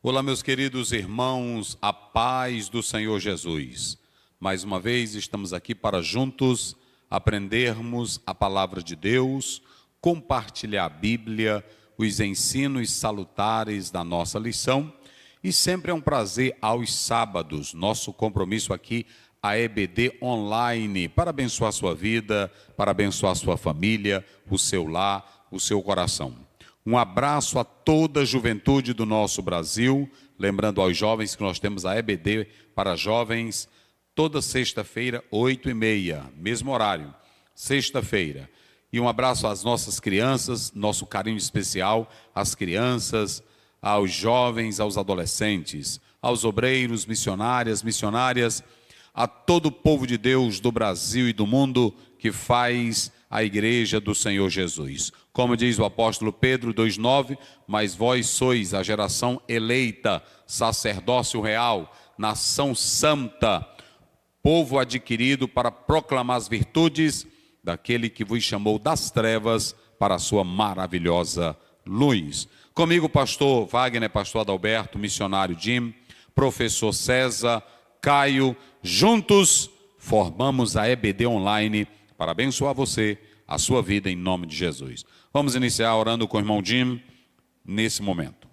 Olá, meus queridos irmãos, a paz do Senhor Jesus. Mais uma vez estamos aqui para juntos aprendermos a palavra de Deus, compartilhar a Bíblia, os ensinos salutares da nossa lição. E sempre é um prazer aos sábados, nosso compromisso aqui, a EBD Online, para abençoar a sua vida, para abençoar a sua família, o seu lar, o seu coração. Um abraço a toda a juventude do nosso Brasil, lembrando aos jovens que nós temos a EBD para jovens, toda sexta-feira, 8h30, mesmo horário, sexta-feira. E um abraço às nossas crianças, nosso carinho especial às crianças, aos jovens, aos adolescentes, aos obreiros, missionárias, a todo o povo de Deus do Brasil e do mundo que faz a igreja do Senhor Jesus. Como diz o apóstolo Pedro 2,9, mas vós sois a geração eleita, sacerdócio real, nação santa, povo adquirido para proclamar as virtudes daquele que vos chamou das trevas para a sua maravilhosa luz. Comigo, pastor Wagner, pastor Adalberto, missionário Jim, professor César, Caio, juntos formamos a EBD Online para abençoar você, a sua vida, em nome de Jesus. Vamos iniciar orando com o irmão Jim nesse momento.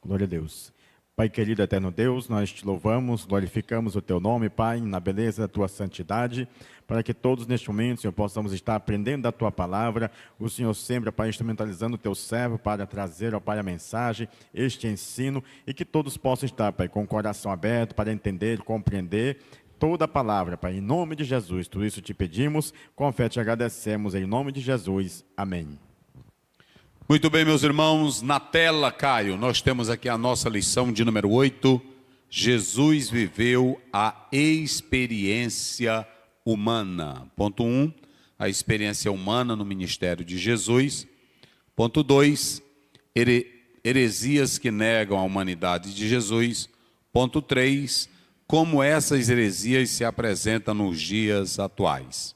Glória a Deus. Pai querido, eterno Deus, nós te louvamos, glorificamos o teu nome, Pai, na beleza da tua santidade, para que todos neste momento, Senhor, possamos estar aprendendo da tua palavra. O Senhor sempre, Pai, instrumentalizando o teu servo para trazer, ó Pai, a mensagem, este ensino, e que todos possam estar, Pai, com o coração aberto para entender, compreender toda a palavra, Pai, em nome de Jesus. Tudo isso te pedimos, com fé te agradecemos, em nome de Jesus. Amém. Muito bem, meus irmãos, na tela, Caio, nós temos aqui a nossa lição de número 8. Jesus viveu a experiência humana. Ponto 1, a experiência humana no ministério de Jesus. Ponto 2, heresias que negam a humanidade de Jesus. Ponto 3, como essas heresias se apresentam nos dias atuais.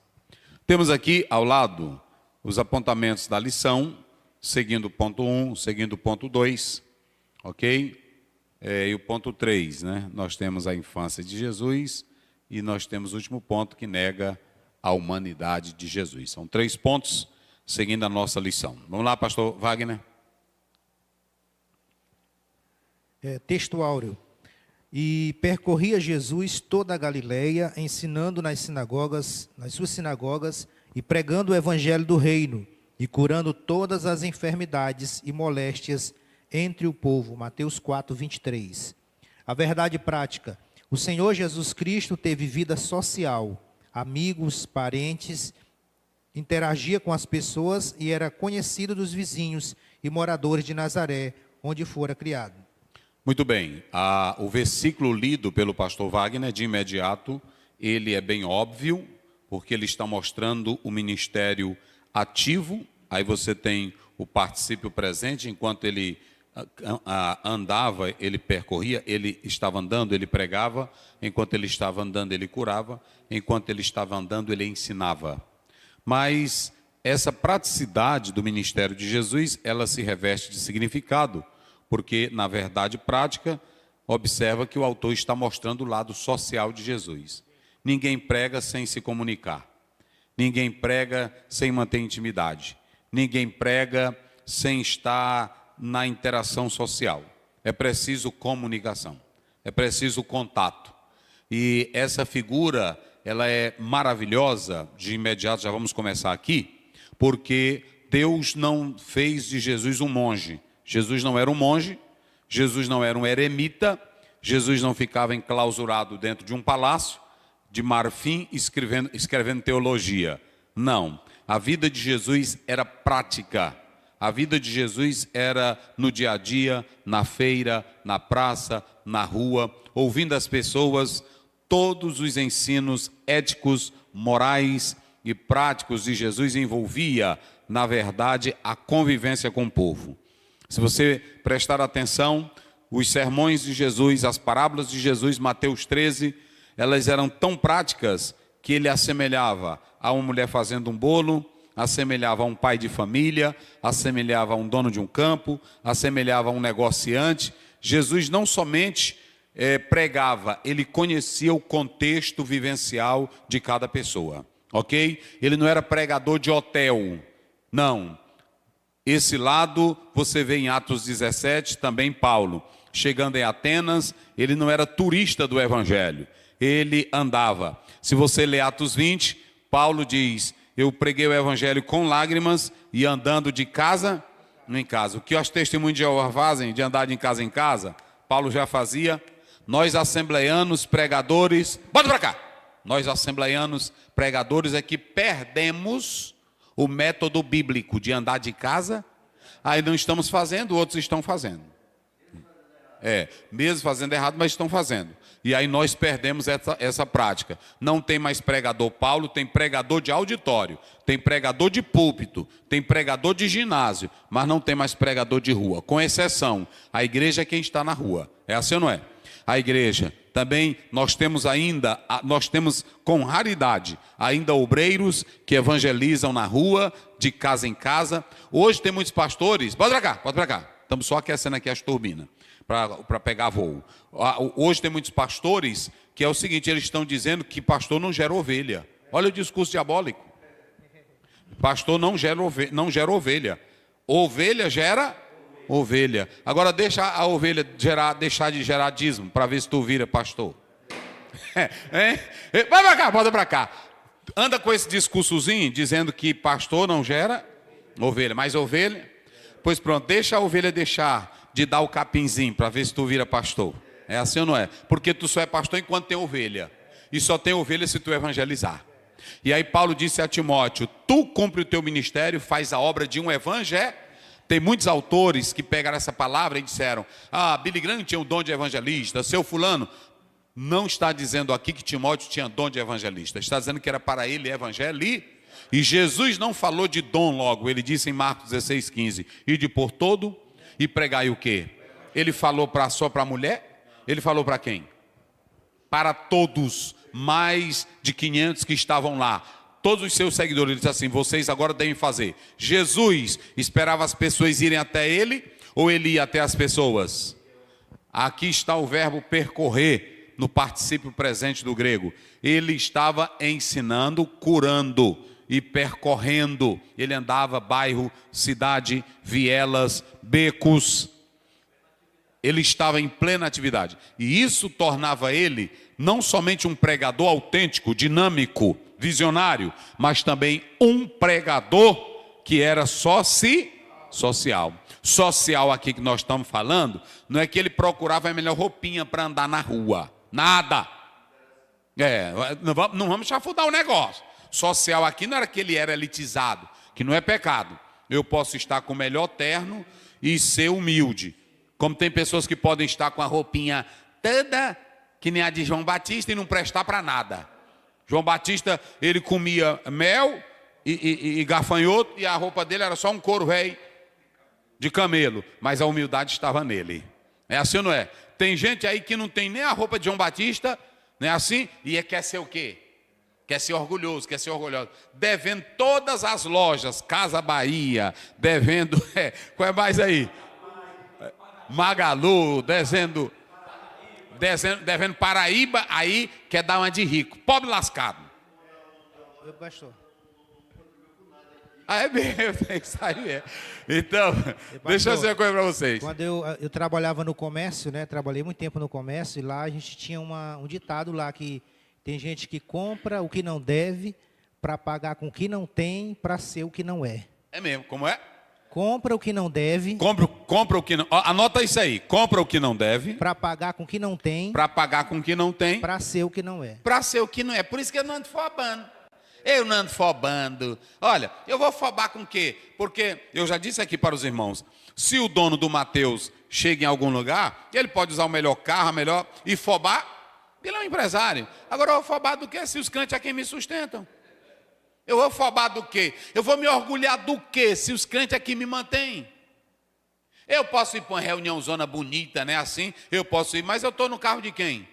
Temos aqui ao lado os apontamentos da lição, seguindo o ponto 1, seguindo o ponto 2, ok? E o ponto 3, né? Nós temos a infância de Jesus e nós temos o último ponto que nega a humanidade de Jesus. São 3 pontos seguindo a nossa lição. Vamos lá, pastor Wagner. Texto áureo. E percorria Jesus toda a Galileia, ensinando nas suas sinagogas, e pregando o evangelho do reino, e curando todas as enfermidades e moléstias entre o povo. Mateus 4:23. A verdade prática. O Senhor Jesus Cristo teve vida social, amigos, parentes, interagia com as pessoas e era conhecido dos vizinhos e moradores de Nazaré, onde fora criado. Muito bem, o versículo lido pelo pastor Wagner, de imediato, ele é bem óbvio, porque ele está mostrando o ministério ativo. Aí você tem o particípio presente, enquanto ele andava, ele percorria, ele estava andando, ele pregava, enquanto ele estava andando, ele curava, enquanto ele estava andando, ele ensinava. Mas essa praticidade do ministério de Jesus, ela se reveste de significado, porque, na verdade prática, observa que o autor está mostrando o lado social de Jesus. Ninguém prega sem se comunicar. Ninguém prega sem manter intimidade. Ninguém prega sem estar na interação social. É preciso comunicação. É preciso contato. E essa figura, ela é maravilhosa. De imediato já vamos começar aqui, porque Deus não fez de Jesus um monge. Jesus não era um monge, Jesus não era um eremita, Jesus não ficava enclausurado dentro de um palácio de marfim escrevendo teologia. Não, a vida de Jesus era prática. A vida de Jesus era no dia a dia, na feira, na praça, na rua, ouvindo as pessoas, todos os ensinos éticos, morais e práticos de Jesus envolvia, na verdade, a convivência com o povo. Se você prestar atenção, os sermões de Jesus, as parábolas de Jesus, Mateus 13, elas eram tão práticas que ele assemelhava a uma mulher fazendo um bolo, assemelhava a um pai de família, assemelhava a um dono de um campo, assemelhava a um negociante. Jesus não somente pregava, ele conhecia o contexto vivencial de cada pessoa, ok? Ele não era pregador de hotel, não. Esse lado você vê em Atos 17, também Paulo. Chegando em Atenas, ele não era turista do evangelho, ele andava. Se você ler Atos 20, Paulo diz: eu preguei o evangelho com lágrimas e andando de casa em casa. O que os testemunhos de Jeová fazem, de andar de casa em casa, Paulo já fazia. Nós assembleianos, pregadores, bota para cá. Nós assembleianos, pregadores é que perdemos o método bíblico de andar de casa. Aí não estamos fazendo, outros estão fazendo. Mesmo fazendo errado, mas estão fazendo. E aí nós perdemos essa prática. Não tem mais pregador Paulo, tem pregador de auditório, tem pregador de púlpito, tem pregador de ginásio, mas não tem mais pregador de rua. Com exceção, a igreja é quem está na rua. É assim ou não é? A igreja. Também nós temos com raridade, ainda obreiros que evangelizam na rua, de casa em casa. Hoje tem muitos pastores, pode para cá. Estamos só aquecendo aqui as turbinas para pegar voo. Hoje tem muitos pastores que é o seguinte, eles estão dizendo que pastor não gera ovelha. Olha o discurso diabólico. Pastor não gera ovelha. Ovelha gera ovelha. Agora deixa a ovelha deixar de gerar dízimo, para ver se tu vira pastor. Vai para cá, bota para cá. Anda com esse discursozinho, dizendo que pastor não gera ovelha, mas ovelha... Pois pronto, deixa a ovelha deixar de dar o capinzinho para ver se tu vira pastor. É assim ou não é? Porque tu só é pastor enquanto tem ovelha. E só tem ovelha se tu evangelizar. E aí Paulo disse a Timóteo: tu cumpre o teu ministério, faz a obra de um evangelho. Tem muitos autores que pegaram essa palavra e disseram: Billy Graham tinha o dom de evangelista, seu fulano. Não está dizendo aqui que Timóteo tinha dom de evangelista. Está dizendo que era para ele evangelho. E Jesus não falou de dom logo. Ele disse em Marcos 16:15: ide por todo e pregai o quê? Ele falou só para a mulher? Ele falou para quem? Para todos, mais de 500 que estavam lá. Todos os seus seguidores. Ele disse assim: vocês agora devem fazer. Jesus esperava as pessoas irem até ele, ou ele ia até as pessoas? Aqui está o verbo percorrer, no particípio presente do grego. Ele estava ensinando, curando e percorrendo. Ele andava bairro, cidade, vielas, becos. Ele estava em plena atividade. E isso tornava ele não somente um pregador autêntico, dinâmico, visionário, mas também um pregador que era social. Social aqui que nós estamos falando, não é que ele procurava a melhor roupinha para andar na rua. Nada. Não vamos chafurdar o negócio. Social aqui não era que ele era elitizado, que não é pecado. Eu posso estar com o melhor terno e ser humilde. Como tem pessoas que podem estar com a roupinha toda que nem a de João Batista e não prestar para nada. João Batista, ele comia mel e gafanhoto, e a roupa dele era só um couro velho de camelo, mas a humildade estava nele. É assim ou não é? Tem gente aí que não tem nem a roupa de João Batista, não é assim? E quer ser o quê? Quer ser orgulhoso, devendo todas as lojas, Casa Bahia, devendo, qual é mais aí? Magalu, devendo Paraíba, aí quer dar uma de rico, pobre lascado. Pastor. É mesmo, isso aí é. Então, deixa eu dizer uma coisa para vocês. Quando eu trabalhava no comércio, né? Trabalhei muito tempo no comércio, e lá a gente tinha um ditado lá que tem gente que compra o que não deve para pagar com o que não tem, para ser o que não é. É mesmo, como é? Compra o que não deve. Compra o que não... Anota isso aí. Compra o que não deve. Para pagar com o que não tem. Para pagar com o que não tem. Para ser o que não é. Para ser o que não é. Por isso que eu não ando fobando. Eu não ando fobando. Olha, eu vou fobar com o quê? Porque eu já disse aqui para os irmãos, se o dono do Mateus chega em algum lugar, ele pode usar o melhor carro, a melhor, e fobar, ele é um empresário. Agora eu vou fobar do quê? Se os crentes é quem me sustentam. Eu vou fobar do quê? Eu vou me orgulhar do quê? Se os crentes é que me mantêm. Eu posso ir para uma reunião zona bonita, né? Assim, eu posso ir, mas eu estou no carro de quem?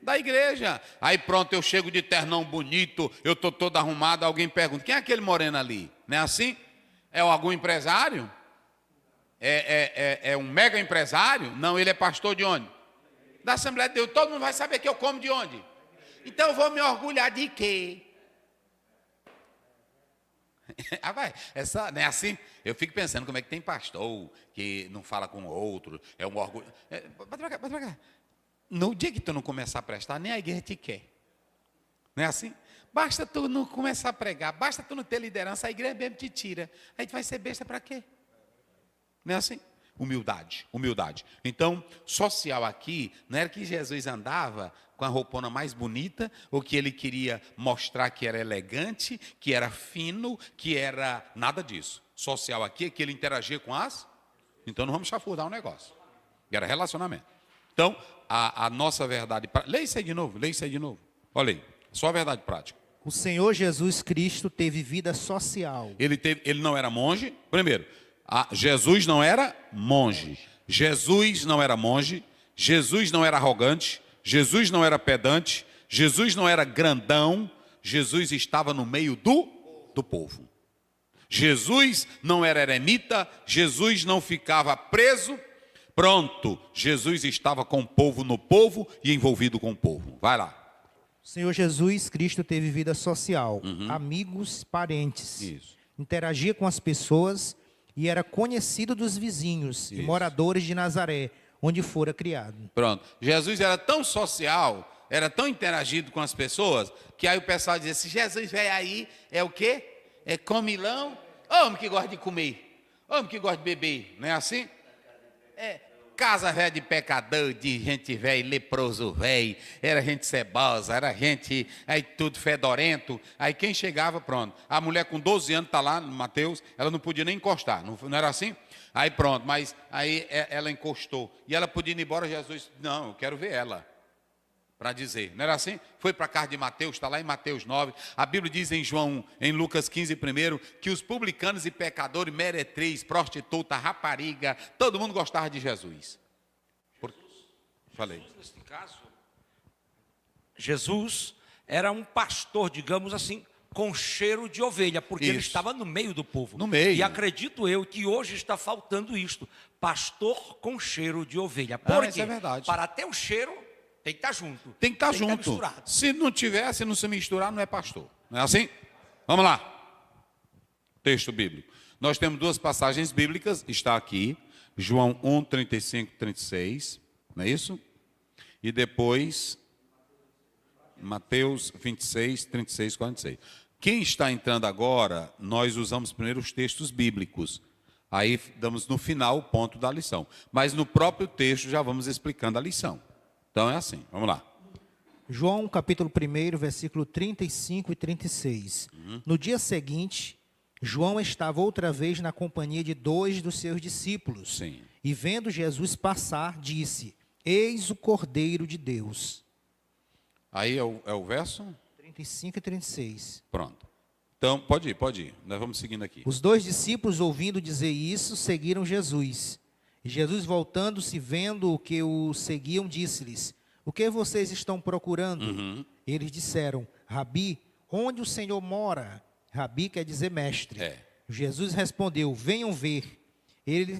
Da igreja. Aí pronto, eu chego de ternão bonito, eu estou todo arrumado, alguém pergunta: quem é aquele moreno ali? Não é assim? É algum empresário? É um mega empresário? Não, ele é pastor de onde? Da Assembleia de Deus. Todo mundo vai saber que eu como de onde? Então eu vou me orgulhar de quê? Não é assim? Eu fico pensando como é que tem pastor que não fala com o outro, é um orgulho. Bota pra cá. No dia que tu não começar a prestar, nem a igreja te quer. Não é assim? Basta tu não começar a pregar, basta tu não ter liderança, a igreja mesmo te tira. Aí tu vai ser besta para quê? Não é assim? Humildade. Então, social aqui, não era que Jesus andava com a roupona mais bonita, ou que ele queria mostrar que era elegante, que era fino, que era nada disso. Social aqui é que ele interagia com as... Então, não vamos chafurdar o negócio. Era relacionamento. Então, a nossa verdade... Leia isso aí de novo. Olha aí, só a verdade prática. O Senhor Jesus Cristo teve vida social. Ele não era monge. Primeiro, Jesus não era monge. Jesus não era monge. Jesus não era arrogante. Jesus não era pedante. Jesus não era grandão. Jesus estava no meio do povo. Jesus não era eremita. Jesus não ficava preso. Pronto, Jesus estava com o povo no povo e envolvido com o povo. Vai lá. O Senhor Jesus Cristo teve vida social, amigos, parentes. Isso. Interagia com as pessoas e era conhecido dos vizinhos e moradores de Nazaré, onde fora criado. Pronto. Jesus era tão social, era tão interagido com as pessoas, que aí o pessoal dizia, se Jesus veio aí, é o quê? É comilão? Homem que gosta de comer, homem que gosta de beber, não é assim? Casa velha de pecador, de gente velha, leproso velho, era gente cebosa, era gente aí tudo fedorento. Aí quem chegava, pronto. A mulher com 12 anos está lá no Mateus, ela não podia nem encostar, não era assim? Aí pronto, mas aí ela encostou. E ela podia ir embora, Jesus, não, eu quero ver ela. Para dizer, não era assim? Foi para a casa de Mateus, está lá em Mateus 9. A Bíblia diz em Lucas 15 primeiro, que os publicanos e pecadores, meretriz, prostituta, rapariga, todo mundo gostava de Jesus. Falei. Jesus, nesse caso, Jesus era um pastor, digamos assim, com cheiro de ovelha, porque ele estava no meio do povo. No meio. E acredito eu que hoje está faltando isto, pastor com cheiro de ovelha. Porque isso é verdade. Para ter o cheiro, tem que estar junto. Tem que estar junto. Se não tiver, se não se misturar, não é pastor. Não é assim? Vamos lá. Texto bíblico. Nós temos duas passagens bíblicas, está aqui, João 1, 35, 36, não é isso? E depois, Mateus 26, 36, 46. Quem está entrando agora, nós usamos primeiro os textos bíblicos. Aí damos no final o ponto da lição. Mas no próprio texto já vamos explicando a lição. Então é assim, vamos lá. João, capítulo 1, versículo 35 e 36. No dia seguinte, João estava outra vez na companhia de 2 dos seus discípulos. Sim. E vendo Jesus passar, disse, eis o Cordeiro de Deus. Aí é o verso? 35 e 36. Pronto. Então, pode ir. Nós vamos seguindo aqui. Os 2 discípulos, ouvindo dizer isso, seguiram Jesus. E Jesus, voltando-se, vendo o que o seguiam, disse-lhes, o que vocês estão procurando? Eles disseram, Rabi, onde o Senhor mora? Rabi quer dizer mestre. Jesus respondeu, venham ver.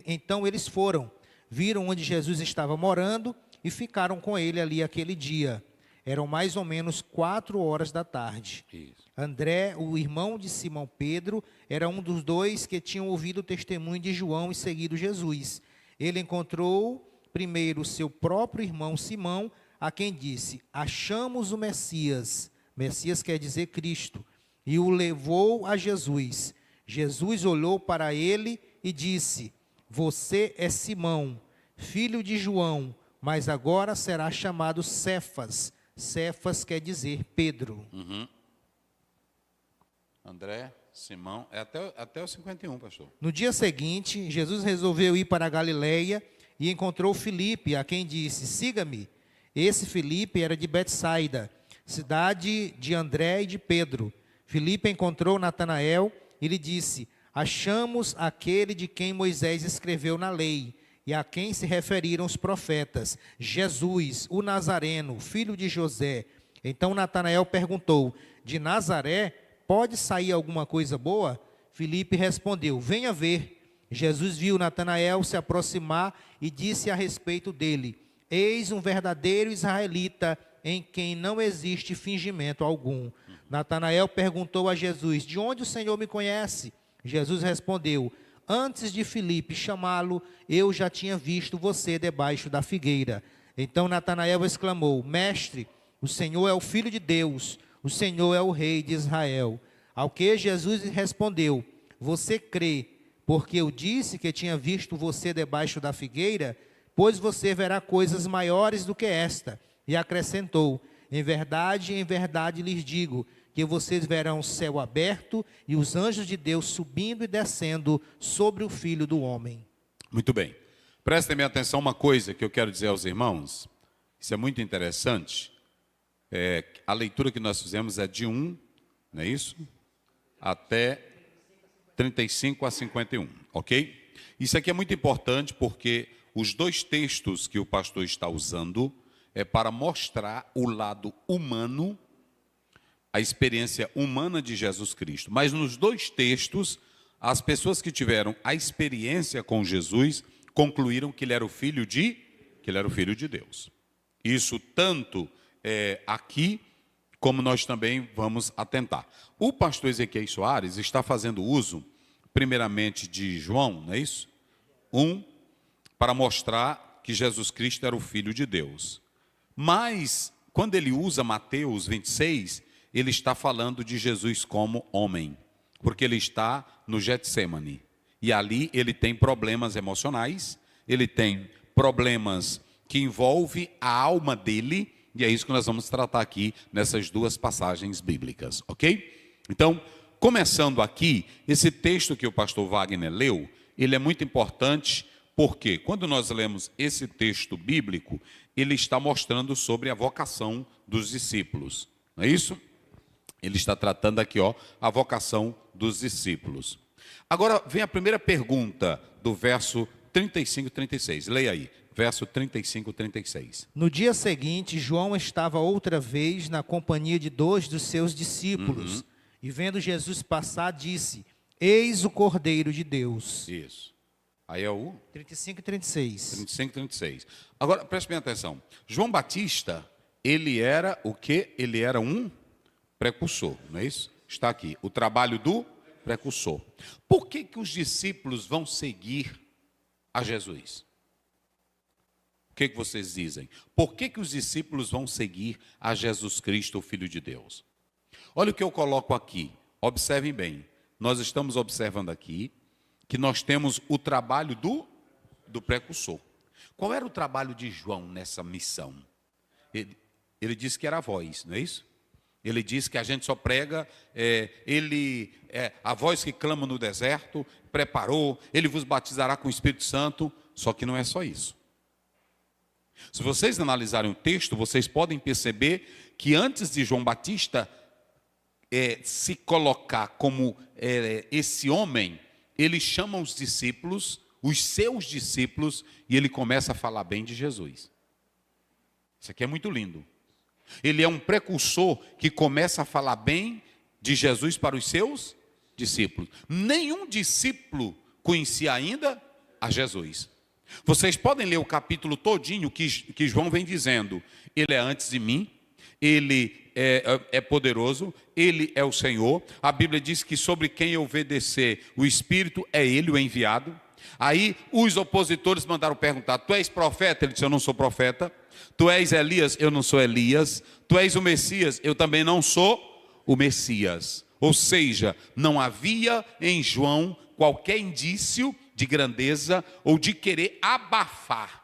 Então eles foram, viram onde Jesus estava morando e ficaram com ele ali aquele dia. Eram mais ou menos 4 horas da tarde. Isso. André, o irmão de Simão Pedro, era um dos 2 que tinham ouvido o testemunho de João e seguido Jesus. Ele encontrou primeiro o seu próprio irmão Simão, a quem disse, achamos o Messias. Messias quer dizer Cristo. E o levou a Jesus. Jesus olhou para ele e disse, você é Simão, filho de João, mas agora será chamado Cefas. Cefas quer dizer Pedro. André, Simão, é até o 51, pastor. No dia seguinte, Jesus resolveu ir para a Galileia e encontrou Filipe, a quem disse, siga-me. Esse Filipe era de Betsaida, cidade de André e de Pedro. Filipe encontrou Natanael e lhe disse, achamos aquele de quem Moisés escreveu na lei e a quem se referiram os profetas, Jesus, o Nazareno, filho de José. Então Natanael perguntou, de Nazaré pode sair alguma coisa boa? Filipe respondeu: venha ver. Jesus viu Natanael se aproximar e disse a respeito dele: eis um verdadeiro israelita, em quem não existe fingimento algum. Natanael perguntou a Jesus: de onde o Senhor me conhece? Jesus respondeu: antes de Filipe chamá-lo, eu já tinha visto você debaixo da figueira. Então Natanael exclamou: mestre, o Senhor é o Filho de Deus, o Senhor é o Rei de Israel. Ao que Jesus respondeu: você crê, porque eu disse que tinha visto você debaixo da figueira? Pois você verá coisas maiores do que esta. E acrescentou: em verdade lhes digo, que vocês verão o céu aberto e os anjos de Deus subindo e descendo sobre o Filho do Homem. Muito bem. Prestem atenção uma coisa que eu quero dizer aos irmãos. Isso é muito interessante. A leitura que nós fizemos é de 1, não é isso? Até 35 a 51, ok? Isso aqui é muito importante porque os dois textos que o pastor está usando é para mostrar o lado humano, a experiência humana de Jesus Cristo. Mas nos dois textos, as pessoas que tiveram a experiência com Jesus concluíram que ele era o filho de Deus. Isso tanto aqui, como nós também vamos atentar. O pastor Ezequiel Soares está fazendo uso, primeiramente, de João, não é isso? 1, para mostrar que Jesus Cristo era o Filho de Deus. Mas, quando ele usa Mateus 26, ele está falando de Jesus como homem, porque ele está no Getsemane. E ali ele tem problemas emocionais, ele tem problemas que envolvem a alma dele, e é isso que nós vamos tratar aqui nessas duas passagens bíblicas, ok? Então, começando aqui, esse texto que o pastor Wagner leu, ele é muito importante, porque quando nós lemos esse texto bíblico, ele está mostrando sobre a vocação dos discípulos, não é isso? Ele está tratando aqui, a vocação dos discípulos. Agora, vem a primeira pergunta do verso 35 e 36. Leia aí, verso 35 e 36. No dia seguinte, João estava outra vez na companhia de 2 dos seus discípulos. E vendo Jesus passar, disse: eis o Cordeiro de Deus. Isso. Aí é o 35 e 36. 35 e 36. Agora, preste bem atenção. João Batista, ele era o quê? Ele era um precursor, não é isso? Está aqui, o trabalho do precursor. Por que os discípulos vão seguir a Jesus? O que vocês dizem? Por que os discípulos vão seguir a Jesus Cristo, o Filho de Deus? Olha o que eu coloco aqui. Observem bem. Nós estamos observando aqui que nós temos o trabalho do precursor. Qual era o trabalho de João nessa missão? Ele disse que era a voz, não é isso? Ele diz que a gente só prega, a voz que clama no deserto, preparou, ele vos batizará com o Espírito Santo, só que não é só isso. Se vocês analisarem o texto, vocês podem perceber que antes de João Batista se colocar como esse homem, ele chama os discípulos, os seus discípulos, e ele começa a falar bem de Jesus. Isso aqui é muito lindo. Ele é um precursor que começa a falar bem de Jesus para os seus discípulos. Nenhum discípulo conhecia ainda a Jesus. Vocês podem ler o capítulo todinho que João vem dizendo: ele é antes de mim, ele é poderoso, ele é o Senhor. A Bíblia diz que sobre quem eu obedecer o Espírito é ele o enviado. Aí os opositores mandaram perguntar: tu és profeta? Ele disse: eu não sou profeta. Tu és Elias? Eu não sou Elias. Tu és o Messias? Eu também não sou o Messias. Ou seja, não havia em João qualquer indício de grandeza ou de querer abafar.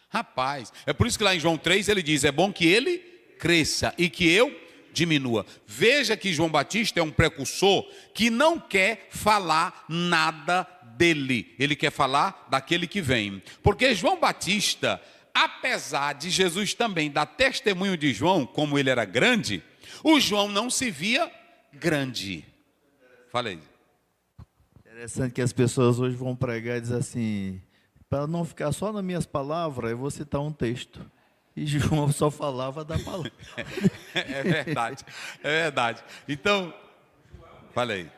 Rapaz, é por isso que lá em João 3 ele diz: é bom que ele cresça e que eu diminua. Veja que João Batista é um precursor que não quer falar nada dele. Ele quer falar daquele que vem. Porque João Batista, apesar de Jesus também dar testemunho de João, como ele era grande, o João não se via grande. Fala aí. Interessante que as pessoas hoje vão pregar e dizer assim: para não ficar só nas minhas palavras, eu vou citar um texto. E João só falava da palavra. É verdade, é verdade. Então, fala aí.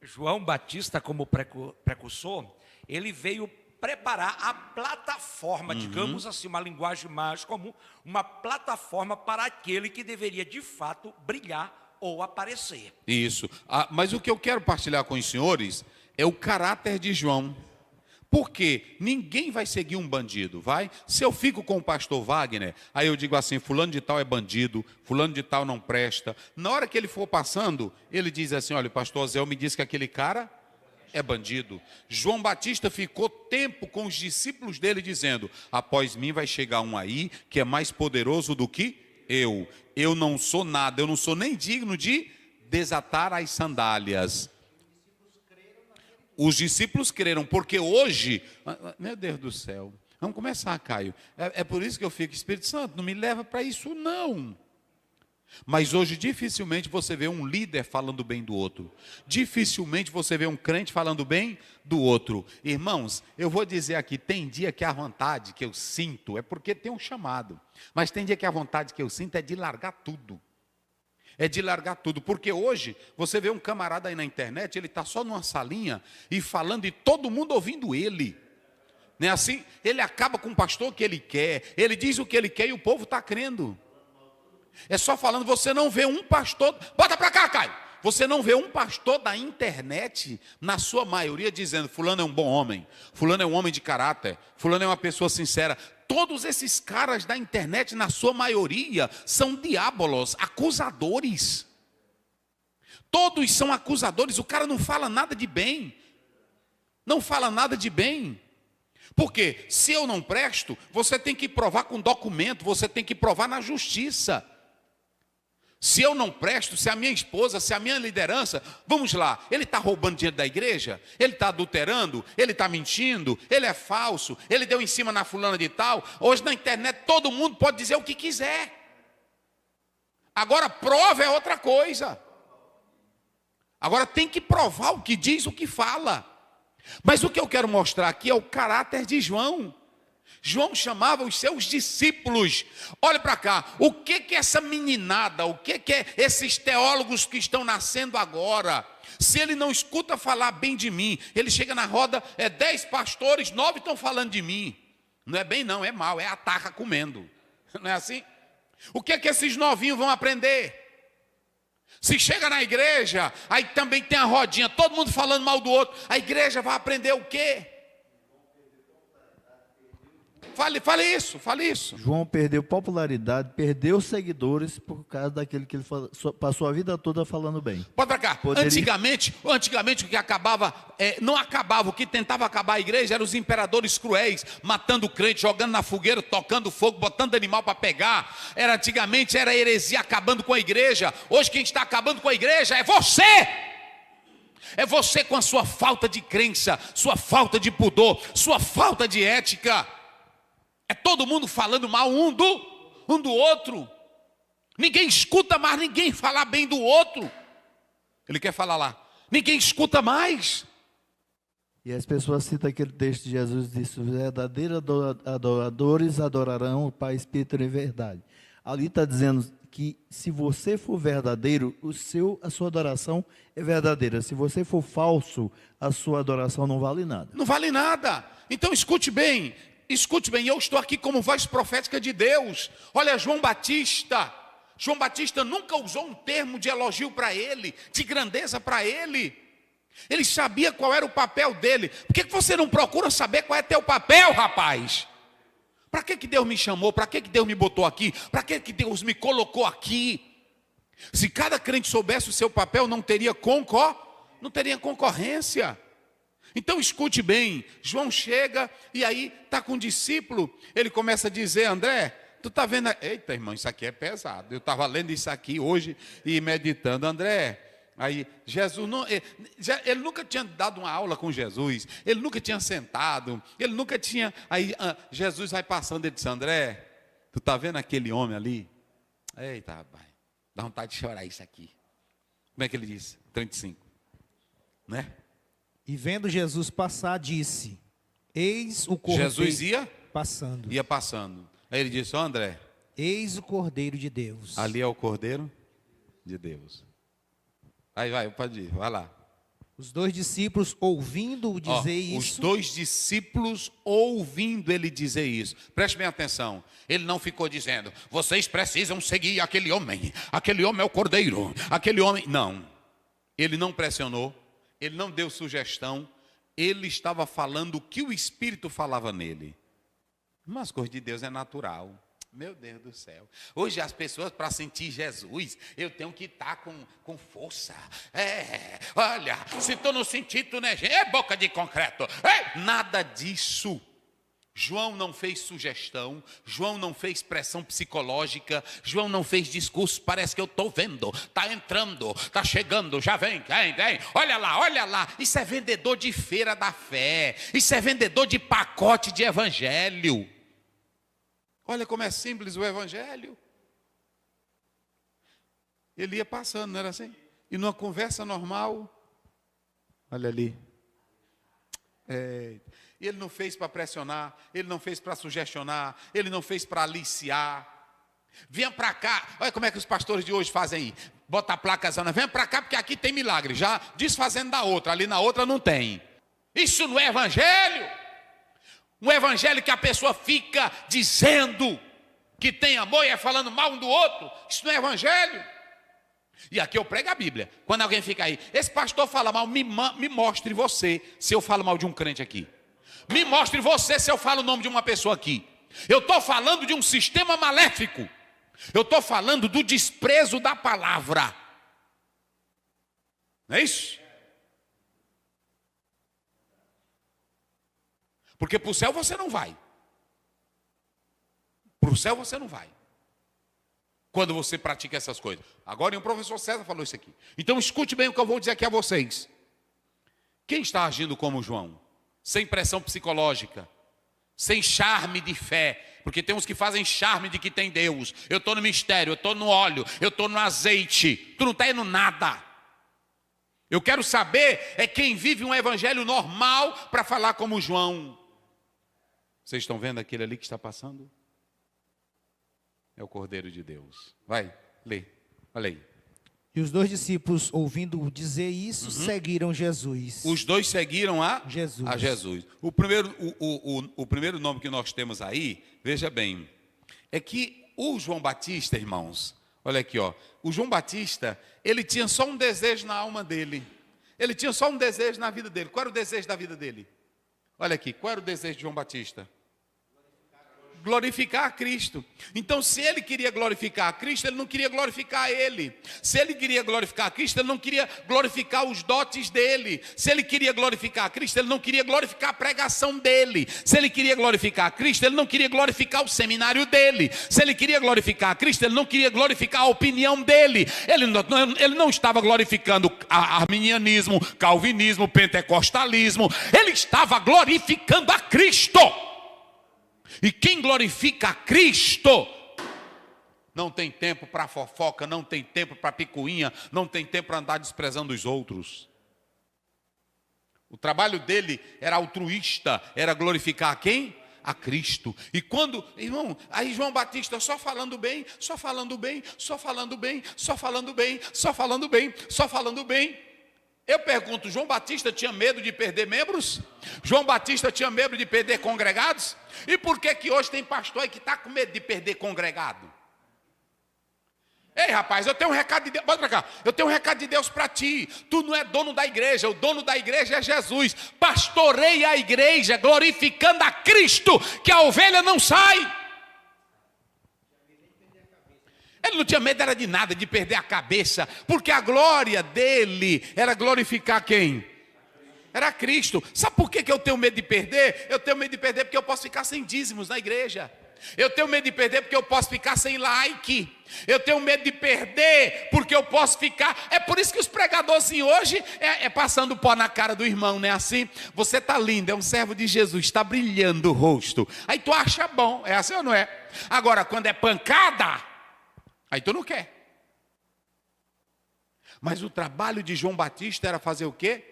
João Batista, como precursor, ele veio preparar a plataforma, digamos assim, uma linguagem mais comum, uma plataforma para aquele que deveria de fato brilhar ou aparecer. Isso. Mas o que eu quero partilhar com os senhores é o caráter de João. Porque ninguém vai seguir um bandido, vai? Se eu fico com o pastor Wagner, aí eu digo assim, fulano de tal é bandido, fulano de tal não presta. Na hora que ele for passando, ele diz assim, olha, o pastor Zé me disse que aquele cara é bandido. João Batista ficou tempo com os discípulos dele dizendo, após mim vai chegar um aí que é mais poderoso do que eu. Eu não sou nada, eu não sou nem digno de desatar as sandálias. Os discípulos creram, porque hoje, meu Deus do céu, vamos começar, Caio. É por isso que eu fico, Espírito Santo, não me leva para isso não. Mas hoje dificilmente você vê um líder falando bem do outro. Dificilmente você vê um crente falando bem do outro. Irmãos, eu vou dizer aqui, tem dia que a vontade que eu sinto é porque tem um chamado. Mas tem dia que a vontade que eu sinto é de largar tudo. É de largar tudo, porque hoje você vê um camarada aí na internet, ele está só numa salinha e falando e todo mundo ouvindo ele. Não é assim? Ele acaba com o pastor que ele quer, ele diz o que ele quer e o povo está crendo. É só falando, você não vê um pastor, bota para cá, Caio. Você não vê um pastor da internet, na sua maioria, dizendo, fulano é um bom homem, fulano é um homem de caráter, fulano é uma pessoa sincera. Todos esses caras da internet, na sua maioria, são diabolos, acusadores. Todos são acusadores, o cara não fala nada de bem. Não fala nada de bem. Porque se eu não presto, você tem que provar com documento, você tem que provar na justiça. Se eu não presto, se a minha esposa, se a minha liderança, vamos lá, ele está roubando dinheiro da igreja? Ele está adulterando? Ele está mentindo? Ele é falso? Ele deu em cima na fulana de tal? Hoje na internet todo mundo pode dizer o que quiser. Agora prova é outra coisa. Agora tem que provar o que diz, o que fala. Mas o que eu quero mostrar aqui é o caráter de João. João chamava os seus discípulos. Olha para cá, o que é essa meninada, o que é esses teólogos que estão nascendo agora? Se ele não escuta falar bem de mim, ele chega na roda, 10 pastores, 9 estão falando de mim. Não é bem não, é mal, é a taca comendo. Não é assim? O que é que esses novinhos vão aprender? Se chega na igreja, aí também tem a rodinha, todo mundo falando mal do outro, a igreja vai aprender o quê? Fale isso. João perdeu popularidade, perdeu seguidores por causa daquele que ele passou a vida toda falando bem. Pode pra cá. Antigamente o que acabava, não acabava, o que tentava acabar a igreja eram os imperadores cruéis, matando o crente, jogando na fogueira, tocando fogo, botando animal para pegar. Antigamente era heresia acabando com a igreja. Hoje quem está acabando com a igreja é você. É você com a sua falta de crença, sua falta de pudor, sua falta de ética. É todo mundo falando mal um do outro. Ninguém escuta mais ninguém falar bem do outro. Ele quer falar lá. Ninguém escuta mais. E as pessoas citam aquele texto de Jesus, disse, os verdadeiros adoradores adorarão o Pai, Espírito e verdade. Ali está dizendo que se você for verdadeiro, a sua adoração é verdadeira. Se você for falso, a sua adoração não vale nada. Não vale nada. Então escute bem, eu estou aqui como voz profética de Deus. Olha, João Batista nunca usou um termo de elogio para ele, de grandeza para ele. Ele sabia qual era o papel dele. Por que você não procura saber qual é teu papel, rapaz? Para que Deus me chamou? Para que Deus me botou aqui? Para que Deus me colocou aqui? Se cada crente soubesse o seu papel, não teria concorrência. Então escute bem, João chega e aí está com um discípulo, ele começa a dizer, André, tu está vendo, eita irmão, isso aqui é pesado, eu estava lendo isso aqui hoje e meditando, André, aí Jesus, ele nunca tinha dado uma aula com Jesus, ele nunca tinha sentado, ele nunca tinha, aí Jesus vai passando e disse, André, tu está vendo aquele homem ali? Eita rapaz, dá vontade de chorar isso aqui. Como é que ele disse? 35, né? E vendo Jesus passar, disse, eis o cordeiro. Jesus ia passando. Aí ele disse, André, eis o Cordeiro de Deus. Ali é o Cordeiro de Deus. Aí vai, pode ir, vai lá. Os dois discípulos, ouvindo-o dizer Os isso, dois discípulos ouvindo ele dizer isso. Preste bem atenção. Ele não ficou dizendo: vocês precisam seguir aquele homem é o cordeiro, aquele homem. Não. Ele não pressionou, ele não deu sugestão, ele estava falando o que o Espírito falava nele. Mas coisa de Deus é natural. Meu Deus do céu. Hoje as pessoas, para sentir Jesus, eu tenho que estar com força. Olha, se tu não sentir, tu não é boca de concreto. Nada disso. João não fez sugestão, João não fez pressão psicológica, João não fez discurso. Parece que eu estou vendo, está entrando, está chegando, já vem, olha lá. Isso é vendedor de feira da fé, isso é vendedor de pacote de evangelho. Olha como é simples o evangelho. Ele ia passando, não era assim? E numa conversa normal, olha ali. Ele não fez para pressionar, ele não fez para sugestionar, ele não fez para aliciar. Venha para cá, olha como é que os pastores de hoje fazem aí. Bota a placa zona, venha para cá porque aqui tem milagre. Já desfazendo da outra, ali na outra não tem. Isso não é evangelho. Um evangelho que a pessoa fica dizendo que tem amor e é falando mal um do outro. Isso não é evangelho. E aqui eu prego a Bíblia. Quando alguém fica aí, esse pastor fala mal, me mostre você se eu falo mal de um crente aqui. Me mostre você se eu falo o nome de uma pessoa aqui. Eu estou falando de um sistema maléfico. Eu estou falando do desprezo da palavra. Não é isso? Porque para o céu você não vai. Para o céu você não vai. Quando você pratica essas coisas. Agora o professor César falou isso aqui. Então escute bem o que eu vou dizer aqui a vocês. Quem está agindo como João? Sem pressão psicológica. Sem charme de fé. Porque tem uns que fazem charme de que tem Deus. Eu estou no mistério, eu estou no óleo, eu estou no azeite. Tu não está indo nada. Eu quero saber é quem vive um evangelho normal para falar como João. Vocês estão vendo aquele ali que está passando? É o Cordeiro de Deus. Vai, lê. Olha aí. E os dois discípulos, ouvindo dizer isso, seguiram Jesus. Os dois seguiram a Jesus. Jesus. O primeiro nome que nós temos aí, veja bem, é que o João Batista, irmãos, olha aqui, ó. O João Batista, ele tinha só um desejo na alma dele. Ele tinha só um desejo na vida dele. Qual era o desejo da vida dele? Olha aqui, qual era o desejo de João Batista? Glorificar a Cristo. Então, se ele queria glorificar a Cristo, ele não queria glorificar ele. Se ele queria glorificar a Cristo, ele não queria glorificar os dotes dele. Se ele queria glorificar a Cristo, ele não queria glorificar a pregação dele. Se ele queria glorificar a Cristo, ele não queria glorificar o seminário dele. Se ele queria glorificar a Cristo, ele não queria glorificar a opinião dele. Ele não estava glorificando arminianismo, calvinismo, pentecostalismo. Ele estava glorificando a Cristo. E quem glorifica a Cristo não tem tempo para fofoca, não tem tempo para picuinha, não tem tempo para andar desprezando os outros. O trabalho dele era altruísta, era glorificar a quem? A Cristo. E quando, irmão, aí João Batista só falando bem, só falando bem, só falando bem, só falando bem, só falando bem, só falando bem. Eu pergunto, João Batista tinha medo de perder membros? João Batista tinha medo de perder congregados? E por que hoje tem pastor aí que está com medo de perder congregado? Ei, rapaz, eu tenho um recado de Deus, bota pra cá. Eu tenho um recado de Deus para ti. Tu não é dono da igreja, o dono da igreja é Jesus. Pastoreia a igreja, glorificando a Cristo, que a ovelha não sai. Ele não tinha medo era de nada, de perder a cabeça, porque a glória dele era glorificar quem? Era Cristo. Sabe por que eu tenho medo de perder? Eu tenho medo de perder porque eu posso ficar sem dízimos na igreja. Eu tenho medo de perder porque eu posso ficar sem like. Eu tenho medo de perder porque eu posso ficar... É por isso que os pregadores assim, hoje é passando pó na cara do irmão, não é assim? Você está lindo, é um servo de Jesus, está brilhando o rosto. Aí tu acha bom, é assim ou não é? Agora, quando é pancada... aí tu não quer. Mas o trabalho de João Batista era fazer o quê?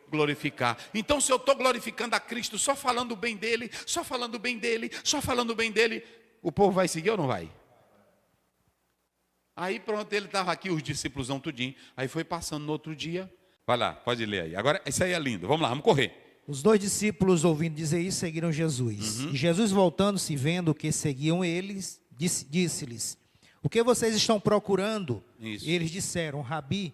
Glorificar. Então, se eu estou glorificando a Cristo, só falando bem dele, só falando bem dele, só falando bem dele, o povo vai seguir ou não vai? Aí pronto, ele estava aqui, os discípulos tudinho. Aí foi passando no outro dia, Vai lá, pode ler aí. Agora, isso aí é lindo. Vamos lá, vamos correr. Os 2 discípulos, ouvindo dizer isso, seguiram Jesus. E Jesus, voltando-se, vendo que seguiam eles, disse-lhes: o que vocês estão procurando? Isso. E eles disseram: Rabi,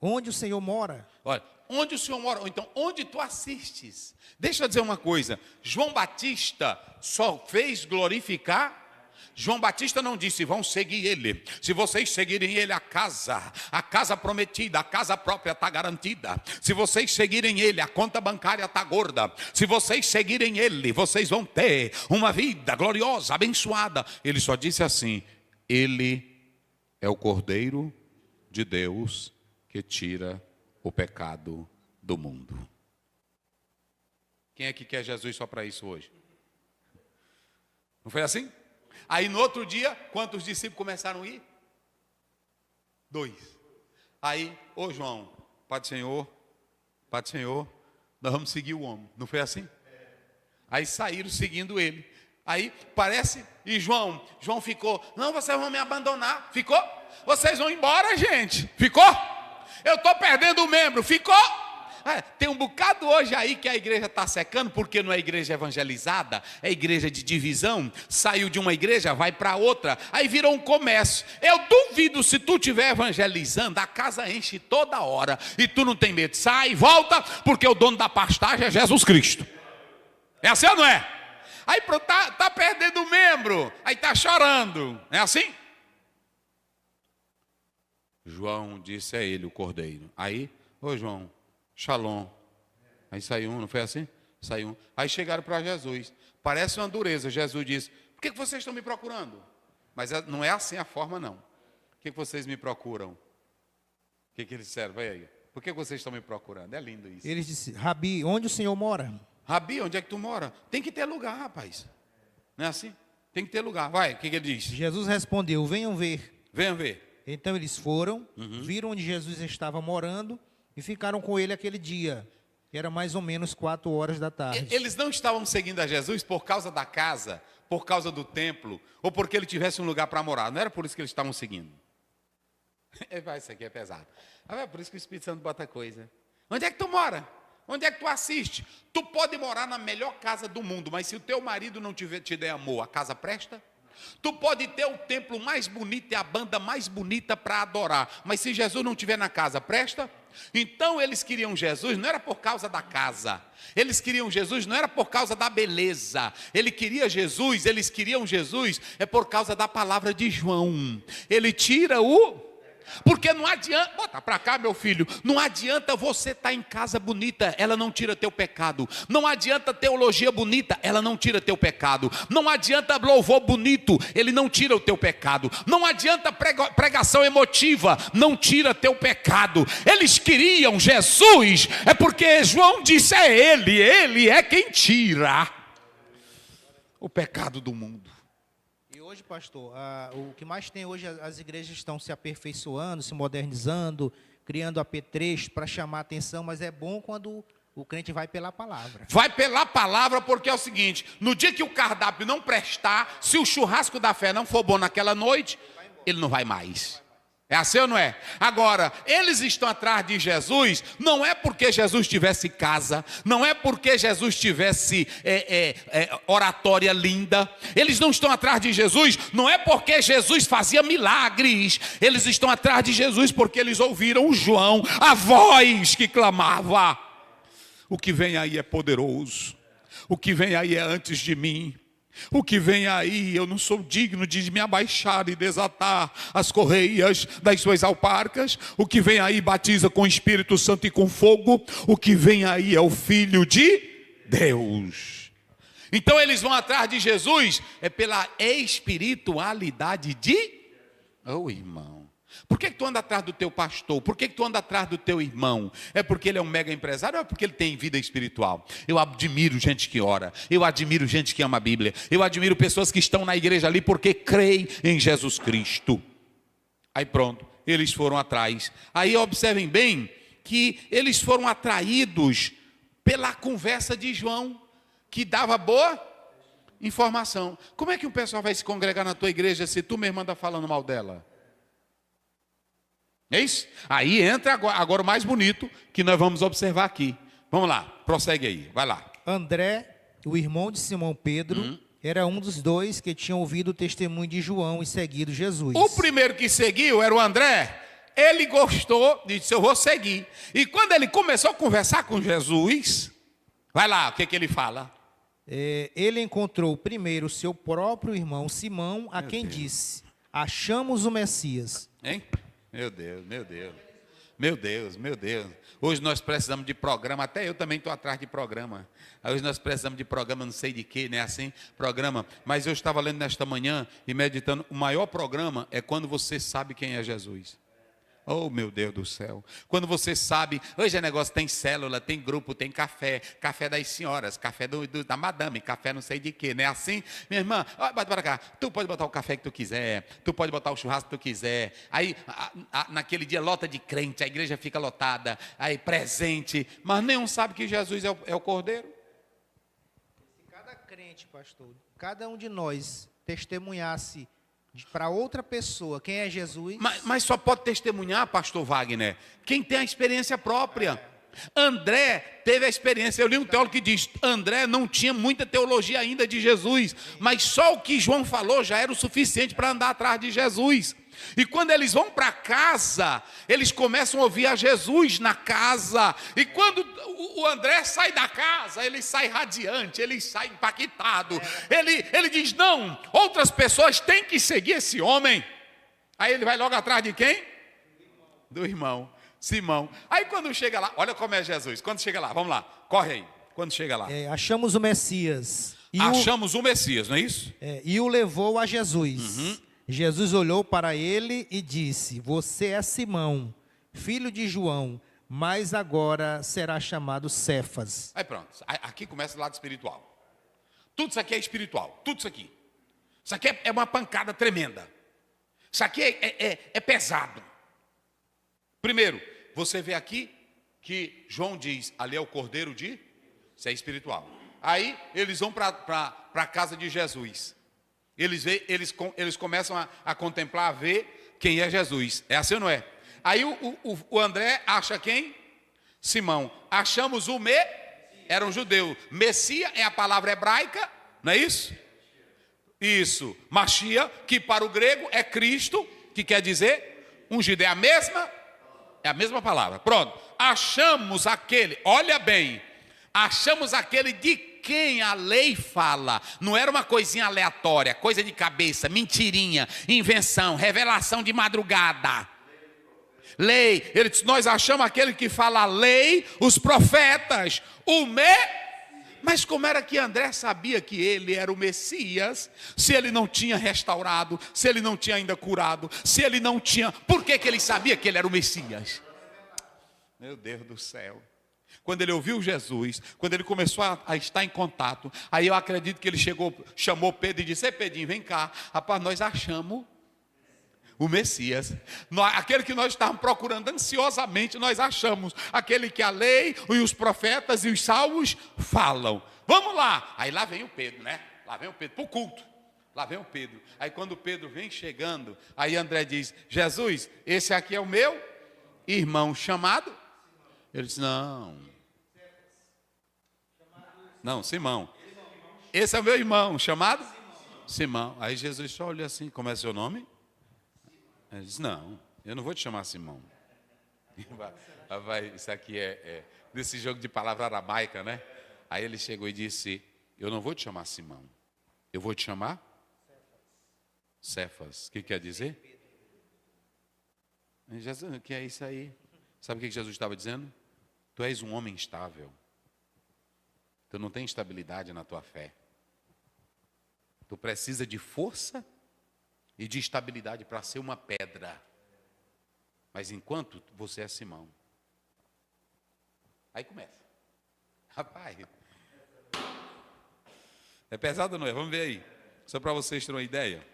onde o Senhor mora? Olha, onde o Senhor mora, ou então, onde tu assistes? Deixa eu dizer uma coisa, João Batista só fez glorificar. João Batista não disse, vão seguir ele. Se vocês seguirem ele, a casa prometida, a casa própria está garantida. Se vocês seguirem ele, a conta bancária está gorda. Se vocês seguirem ele, vocês vão ter uma vida gloriosa, abençoada. Ele só disse assim, ele é o Cordeiro de Deus que tira o pecado do mundo. Quem é que quer Jesus só para isso hoje? Não foi assim? Aí no outro dia, quantos discípulos começaram a ir? 2. Aí, ô João, Pai do Senhor, nós vamos seguir o homem. Não foi assim? Aí saíram seguindo ele. Aí parece, e João ficou, não, vocês vão me abandonar. Ficou? Vocês vão embora, gente. Ficou? Eu estou perdendo o membro. Ficou? Tem um bocado hoje aí que a igreja está secando, porque não é igreja evangelizada, é igreja de divisão. Saiu de uma igreja, vai para outra, aí virou um comércio. Eu duvido, se tu estiver evangelizando, a casa enche toda hora, e tu não tem medo, sai, volta, porque o dono da pastagem é Jesus Cristo. É assim ou não é? Aí tá perdendo o membro, aí está chorando, é assim? João disse a ele, o cordeiro. Aí, ô João, Shalom. Aí saiu um, não foi assim? Saiu um. Aí chegaram para Jesus. Parece uma dureza. Jesus disse, por que vocês estão me procurando? Mas não é assim a forma, não. Por que vocês me procuram? O que eles disseram? Vai aí. Por que vocês estão me procurando? É lindo isso. Eles disseram, Rabi, onde o Senhor mora? Rabi, onde é que tu mora? Tem que ter lugar, rapaz. Não é assim? Tem que ter lugar. Vai, o que ele disse? Jesus respondeu, venham ver. Venham ver. Então eles foram, viram onde Jesus estava morando, e ficaram com ele aquele dia. Era mais ou menos 4 horas da tarde. Eles não estavam seguindo a Jesus por causa da casa, por causa do templo, ou porque ele tivesse um lugar para morar. Não era por isso que eles estavam seguindo. Isso aqui é pesado. É por isso que o Espírito Santo bota coisa. Onde é que tu mora? Onde é que tu assiste? Tu pode morar na melhor casa do mundo, mas se o teu marido não te der amor, a casa presta? Tu pode ter o templo mais bonito e a banda mais bonita para adorar, mas se Jesus não estiver na casa, presta? Então eles queriam Jesus, não era por causa da casa, eles queriam Jesus, não era por causa da beleza, eles queriam Jesus, é por causa da palavra de João. Ele tira porque não adianta, bota para cá meu filho, não adianta você estar em casa bonita, ela não tira teu pecado. Não adianta teologia bonita, ela não tira teu pecado. Não adianta louvor bonito, ele não tira o teu pecado. Não adianta pregação emotiva, não tira teu pecado. Eles queriam Jesus, é porque João disse, ele é quem tira o pecado do mundo. Hoje, pastor, o que mais tem hoje, as igrejas estão se aperfeiçoando, se modernizando, criando apetrechos para chamar a atenção, mas é bom quando o crente vai pela palavra. Vai pela palavra, porque é o seguinte, no dia que o cardápio não prestar, se o churrasco da fé não for bom naquela noite, ele não vai mais. É assim ou não é? Agora, eles estão atrás de Jesus, não é porque Jesus tivesse casa, não é porque Jesus tivesse oratória linda. Eles não estão atrás de Jesus, não é porque Jesus fazia milagres. Eles estão atrás de Jesus porque eles ouviram o João, a voz que clamava. O que vem aí é poderoso, o que vem aí é antes de mim. O que vem aí, eu não sou digno de me abaixar e desatar as correias das suas alparcas. O que vem aí batiza com o Espírito Santo e com fogo. O que vem aí é o Filho de Deus. Então eles vão atrás de Jesus, é pela espiritualidade de... Oh, irmão. Por que tu anda atrás do teu pastor? Por que tu anda atrás do teu irmão? É porque ele é um mega empresário ou é porque ele tem vida espiritual? Eu admiro gente que ora, eu admiro gente que ama a Bíblia, eu admiro pessoas que estão na igreja ali porque creem em Jesus Cristo. Aí pronto, eles foram atrás. Aí observem bem que eles foram atraídos pela conversa de João, que dava boa informação. Como é que o pessoal vai se congregar na tua igreja se tu mesmo anda falando mal dela? É isso? Aí entra agora o mais bonito que nós vamos observar aqui. Vamos lá, prossegue aí, vai lá. André, o irmão de Simão Pedro, era um dos dois que tinham ouvido o testemunho de João e seguido Jesus. O primeiro que seguiu era o André. Ele gostou, disse, eu vou seguir. E quando ele começou a conversar com Jesus, vai lá, o que ele fala? Ele encontrou primeiro seu próprio irmão Simão, a quem disse, achamos o Messias. Hein? Meu Deus, meu Deus. Meu Deus, meu Deus. Hoje nós precisamos de programa, até eu também estou atrás de programa. Hoje nós precisamos de programa, não sei de quê, né? Assim, programa. Mas eu estava lendo nesta manhã e meditando, o maior programa é quando você sabe quem é Jesus. Oh, meu Deus do céu. Quando você sabe, hoje é negócio, tem célula, tem grupo, tem café, café das senhoras, café da madame, café não sei de quê, né? Assim, minha irmã, bota para cá, tu pode botar o café que tu quiser, tu pode botar o churrasco que tu quiser. Aí, naquele dia, lota de crente, a igreja fica lotada, aí presente, mas nenhum sabe que Jesus é o Cordeiro. Se cada crente, pastor, cada um de nós testemunhasse para outra pessoa quem é Jesus. Mas só pode testemunhar, pastor Wagner, quem tem a experiência própria. André teve a experiência. Eu li um teólogo que diz, André não tinha muita teologia ainda de Jesus, mas só o que João falou já era o suficiente para andar atrás de Jesus. E quando eles vão para casa, eles começam a ouvir a Jesus na casa. E quando o André sai da casa, ele sai radiante, ele sai impactado. Ele diz, não, outras pessoas têm que seguir esse homem. Aí ele vai logo atrás de quem? Do irmão, Simão. Aí quando chega lá, olha como é Jesus. Quando chega lá, vamos lá, corre aí. Quando chega lá. Achamos o Messias. Achamos o Messias, não é isso? E o levou a Jesus. Jesus olhou para ele e disse, você é Simão, filho de João, mas agora será chamado Cefas. Aí pronto, aqui começa o lado espiritual. Tudo isso aqui é espiritual, tudo isso aqui. Isso aqui é uma pancada tremenda. Isso aqui é pesado. Primeiro, você vê aqui que João diz, ali é o Cordeiro de... Isso é espiritual. Aí eles vão para a casa de Jesus. Eles começam a contemplar, a ver quem é Jesus. É assim ou não é? Aí o André acha quem? Simão. Achamos era um judeu. Messias é a palavra hebraica, não é isso? Isso. Machia, que para o grego é Cristo, que quer dizer ungido. É a mesma palavra. Pronto. Achamos aquele, olha bem, achamos aquele de quem a lei fala. Não era uma coisinha aleatória, coisa de cabeça, mentirinha, invenção, revelação de madrugada. Lei, ele disse, nós achamos aquele que fala a lei, os profetas, Mas como era que André sabia que ele era o Messias, se ele não tinha restaurado, se ele não tinha ainda curado, se ele não tinha... Por que ele sabia que ele era o Messias? Meu Deus do céu. Quando ele ouviu Jesus, quando ele começou a estar em contato, aí eu acredito que ele chamou Pedro e disse, ei Pedrinho, vem cá, rapaz, nós achamos o Messias, aquele que nós estávamos procurando ansiosamente, nós achamos, aquele que a lei e os profetas e os salmos falam, vamos lá. Aí lá vem o Pedro, né? Lá vem o Pedro para o culto, lá vem o Pedro. Aí quando o Pedro vem chegando, aí André diz, Jesus, esse aqui é o meu irmão chamado? Ele disse, não, Simão. Esse é o meu irmão, chamado? Simão. Aí Jesus só olhou assim, como é seu nome? Ele disse, não, eu não vou te chamar Simão. Isso aqui é desse jogo de palavra aramaica, né? Aí ele chegou e disse, eu não vou te chamar Simão, eu vou te chamar Cefas. O que quer dizer? Jesus, o que é isso aí? Sabe o que Jesus estava dizendo? Tu és um homem instável. Tu não tem estabilidade na tua fé. Tu precisa de força e de estabilidade para ser uma pedra. Mas enquanto você é Simão. Aí começa. Rapaz. É pesado ou não é? Vamos ver aí. Só para vocês terem uma ideia.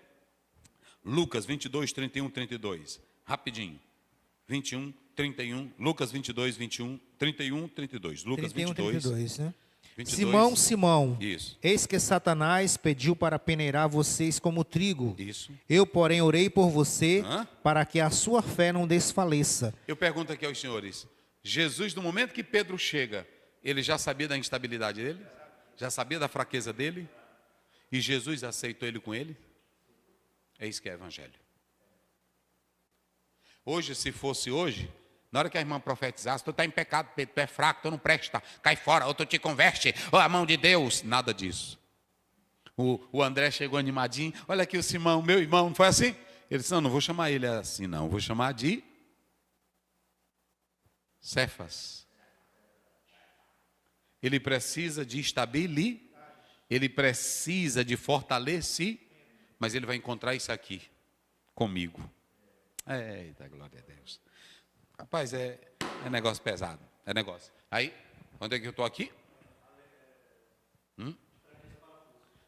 Lucas 22, 31, 32. Rapidinho. 21, 31. Lucas 22, 21, 31, 32. Lucas 31, 22. 32, né? 22. Simão, Simão, Isso. eis que Satanás pediu para peneirar vocês como trigo. Isso. Eu, porém, orei por você Hã? para que a sua fé não desfaleça. Eu pergunto aqui aos senhores, Jesus, no momento que Pedro chega, ele já sabia da instabilidade dele? Já sabia da fraqueza dele? E Jesus aceitou ele com ele? É isso que é evangelho. Hoje, se fosse hoje, na hora que a irmã profetizasse, tu está em pecado, Pedro, tu é fraco, tu não presta, cai fora, ou tu te converte, ou a mão de Deus, nada disso. O André chegou animadinho, olha aqui o Simão, meu irmão, não foi assim? Ele disse, não vou chamar ele assim não, vou chamar de Cefas. Ele precisa de estabilidade, ele precisa de fortalecer, mas ele vai encontrar isso aqui, comigo. Eita, glória a Deus. Rapaz, é negócio pesado, é negócio. Aí, onde é que eu estou aqui?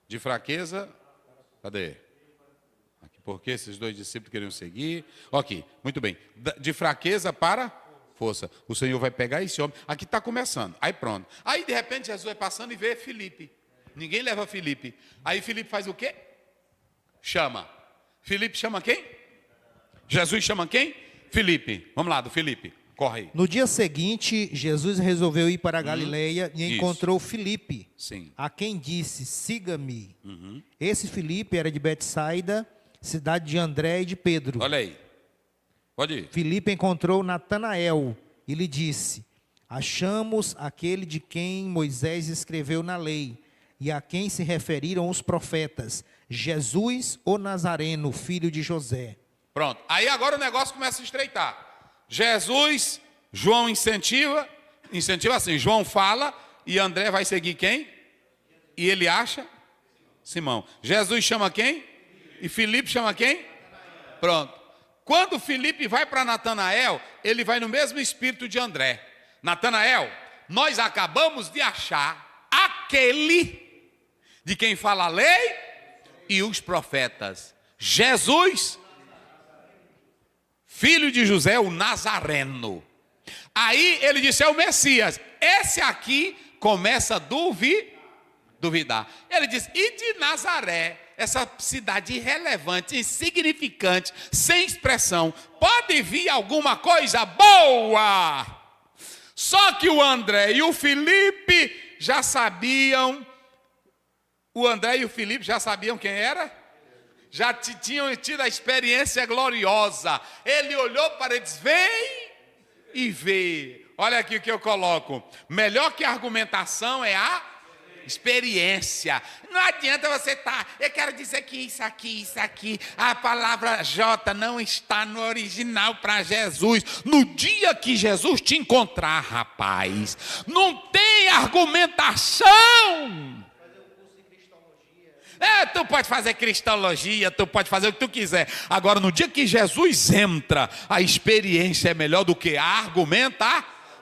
De fraqueza, cadê? Aqui, porque esses dois discípulos queriam seguir. Aqui, muito bem. De fraqueza para força. O Senhor vai pegar esse homem. Aqui está começando. Aí pronto. Aí de repente Jesus vai passando e vê Filipe. Ninguém leva Filipe. Aí Filipe faz o quê? Chama. Filipe chama quem? Jesus chama quem? Filipe. Vamos lá, do Filipe. Corre aí. No dia seguinte, Jesus resolveu ir para a Galileia e Isso. encontrou Filipe, Sim. a quem disse, siga-me. Esse Filipe era de Betsaida, cidade de André e de Pedro. Olha aí. Pode ir. Filipe encontrou Natanael e lhe disse, achamos aquele de quem Moisés escreveu na lei e a quem se referiram os profetas, Jesus, o Nazareno, filho de José. Pronto. Aí agora o negócio começa a estreitar. Jesus, João incentiva assim, João fala e André vai seguir quem? E ele acha? Simão. Jesus chama quem? E Filipe chama quem? Pronto. Quando Filipe vai para Natanael, ele vai no mesmo espírito de André. Natanael, nós acabamos de achar aquele de quem fala a lei e os profetas. Jesus, filho de José, o Nazareno. Aí ele disse, é o Messias. Esse aqui começa a duvidar. Ele diz, e de Nazaré, essa cidade irrelevante, insignificante, sem expressão, pode vir alguma coisa boa? Só que o André e o Filipe já sabiam, quem era? Já tinham tido a experiência gloriosa. Ele olhou para eles, vem e vê. Olha aqui o que eu coloco. Melhor que a argumentação é a experiência. Não adianta você estar, eu quero dizer que isso aqui, a palavra J não está no original para Jesus. No dia que Jesus te encontrar, rapaz, não tem argumentação. Tu pode fazer cristologia, tu pode fazer o que tu quiser. Agora, no dia que Jesus entra, a experiência é melhor do que a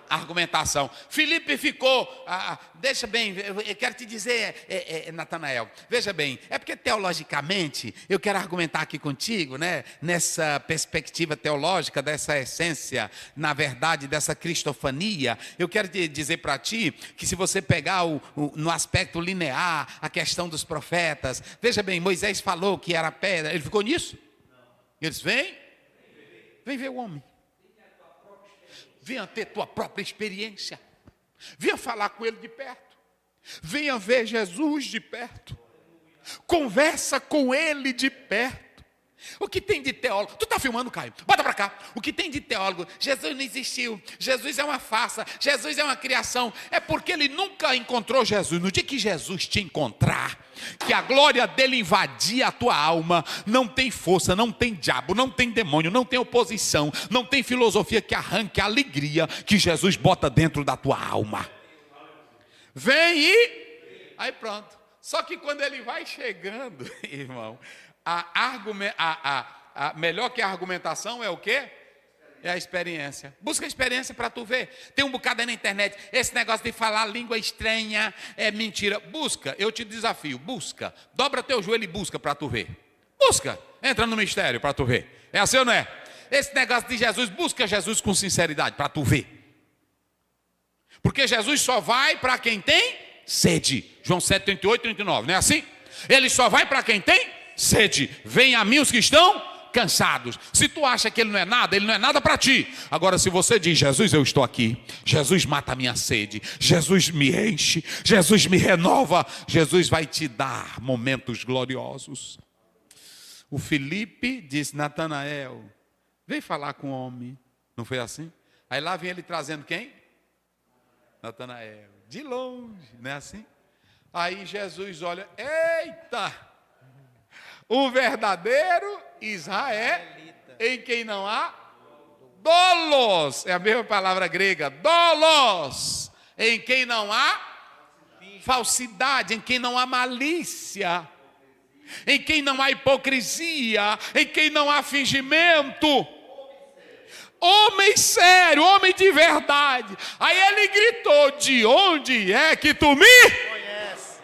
argumentação. Filipe ficou, deixa bem, eu quero te dizer, Natanael, veja bem, é porque teologicamente, eu quero argumentar aqui contigo, né, nessa perspectiva teológica, dessa essência, na verdade, dessa cristofania, eu quero te dizer para ti, que se você pegar no aspecto linear, a questão dos profetas, veja bem, Moisés falou que era pedra, ele ficou nisso? Eles vem ver o homem. Venha ter tua própria experiência. Venha falar com ele de perto. Venha ver Jesus de perto. Conversa com ele de perto. O que tem de teólogo? Tu está filmando, Caio? Bota para cá. O que tem de teólogo? Jesus não existiu. Jesus é uma farsa. Jesus é uma criação. É porque ele nunca encontrou Jesus. No dia que Jesus te encontrar, que a glória dele invadir a tua alma, não tem força, não tem diabo, não tem demônio, não tem oposição, não tem filosofia que arranque a alegria que Jesus bota dentro da tua alma. Vem e... Aí pronto. Só que quando ele vai chegando, irmão, melhor que a argumentação é o quê? É a experiência. Busca a experiência para tu ver. Tem um bocado aí na internet. Esse negócio de falar língua estranha é mentira. Busca, eu te desafio. Busca. Dobra teu joelho e busca para tu ver. Busca. Entra no mistério para tu ver. É assim ou não é? Esse negócio de Jesus, busca Jesus com sinceridade para tu ver. Porque Jesus só vai para quem tem sede. João 7, 38, 39, não é assim? Ele só vai para quem tem sede. Venha a mim os que estão cansados. Se tu acha que ele não é nada para ti. Agora, se você diz, Jesus, eu estou aqui, Jesus mata a minha sede, Jesus me enche, Jesus me renova, Jesus vai te dar momentos gloriosos. O Filipe disse, Natanael, vem falar com o homem. Não foi assim? Aí lá vem ele trazendo quem? Natanael, de longe, não é assim? Aí Jesus olha, eita, o verdadeiro Israel, em quem não há dolos, é a mesma palavra grega, dolos, em quem não há falsidade, em quem não há malícia, em quem não há hipocrisia, em quem não há fingimento. Homem sério, homem de verdade. Aí ele gritou, de onde é que tu me conhece?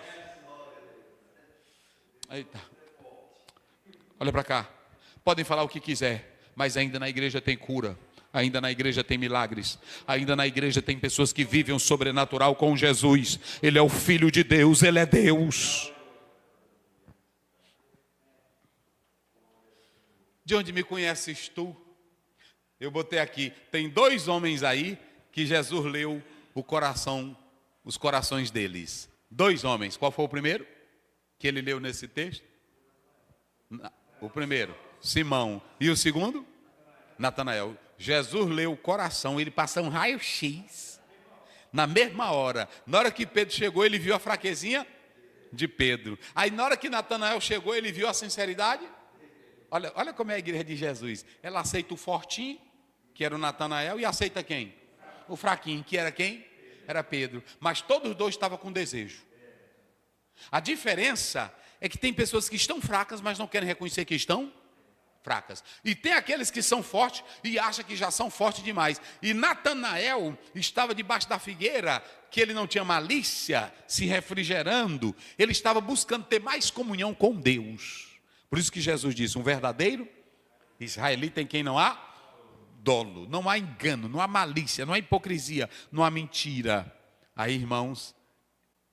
Eita. Olha para cá. Podem falar o que quiser, mas ainda na igreja tem cura. Ainda na igreja tem milagres. Ainda na igreja tem pessoas que vivem o sobrenatural com Jesus. Ele é o Filho de Deus, Ele é Deus. De onde me conheces tu? Eu botei aqui, tem 2 homens aí que Jesus leu os corações deles. 2 homens, qual foi o primeiro que ele leu nesse texto? O primeiro, Simão. E o segundo? Natanael. Jesus leu o coração, ele passa um raio-x. Na mesma hora. Na hora que Pedro chegou, ele viu a fraquezinha de Pedro. Aí na hora que Natanael chegou, ele viu a sinceridade. Olha como é a igreja de Jesus. Ela aceita o fortinho, que era o Natanael, e aceita quem? O fraquinho, que era quem? Era Pedro. Mas todos os 2 estavam com desejo. A diferença é que tem pessoas que estão fracas, mas não querem reconhecer que estão fracas. E tem aqueles que são fortes e acham que já são fortes demais. E Natanael estava debaixo da figueira, que ele não tinha malícia, se refrigerando. Ele estava buscando ter mais comunhão com Deus. Por isso que Jesus disse, um verdadeiro israelita em quem não há dolo, não há engano, não há malícia, não há hipocrisia, não há mentira. Aí, irmãos,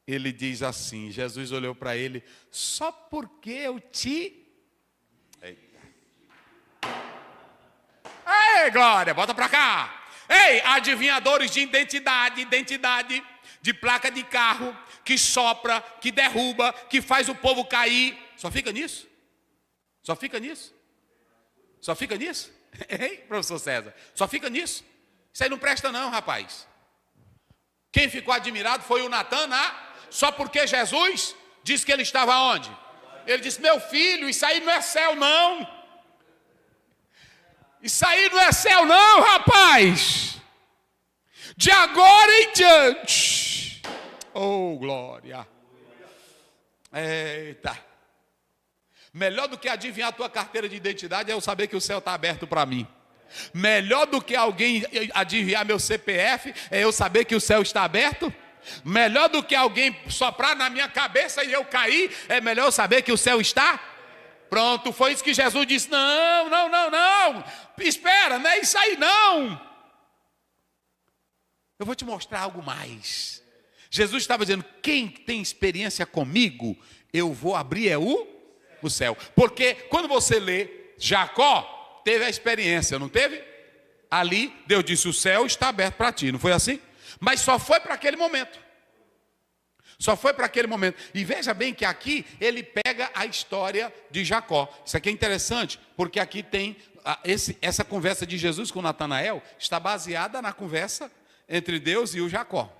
ele diz assim, Jesus olhou para ele, só porque eu te... Eita. Ei, glória, bota para cá. Ei, adivinhadores de identidade, de placa de carro, que sopra, que derruba, que faz o povo cair. Só fica nisso? Só fica nisso? Só fica nisso? Ei, professor César, só fica nisso? Isso aí não presta não, rapaz. Quem ficou admirado foi o Natan, só porque Jesus disse que ele estava onde? Ele disse, meu filho, isso aí não é céu não. Isso aí não é céu não, rapaz. De agora em diante. Oh, glória. Eita. Melhor do que adivinhar a tua carteira de identidade é eu saber que o céu está aberto para mim. Melhor do que alguém adivinhar meu CPF é eu saber que o céu está aberto. Melhor do que alguém soprar na minha cabeça e eu cair, é melhor eu saber que o céu está pronto. Foi isso que Jesus disse, não, espera, não é isso aí não. Eu vou te mostrar algo mais. Jesus estava dizendo, quem tem experiência comigo, eu vou abrir o céu. Porque quando você lê, Jacó teve a experiência, não teve? Ali, Deus disse, o céu está aberto para ti, não foi assim? Mas só foi para aquele momento. Só foi para aquele momento. E veja bem que aqui ele pega a história de Jacó. Isso aqui é interessante, porque aqui tem essa conversa de Jesus com Natanael, está baseada na conversa entre Deus e o Jacó.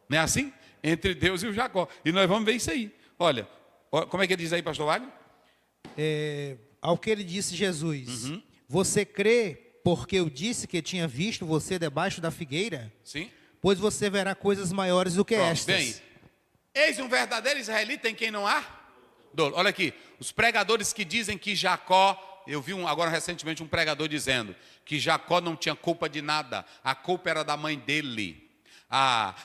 Não é assim? Entre Deus e o Jacó. E nós vamos ver isso aí. Olha, como é que ele diz aí, pastor Wagner? Ao que ele disse Jesus, você crê porque eu disse que tinha visto você debaixo da figueira? Sim. Pois você verá coisas maiores do que estas. Bem, eis um verdadeiro israelita em quem não há dolo. Olha aqui, os pregadores que dizem que Jacó, eu vi agora recentemente um pregador dizendo que Jacó não tinha culpa de nada, a culpa era da mãe dele.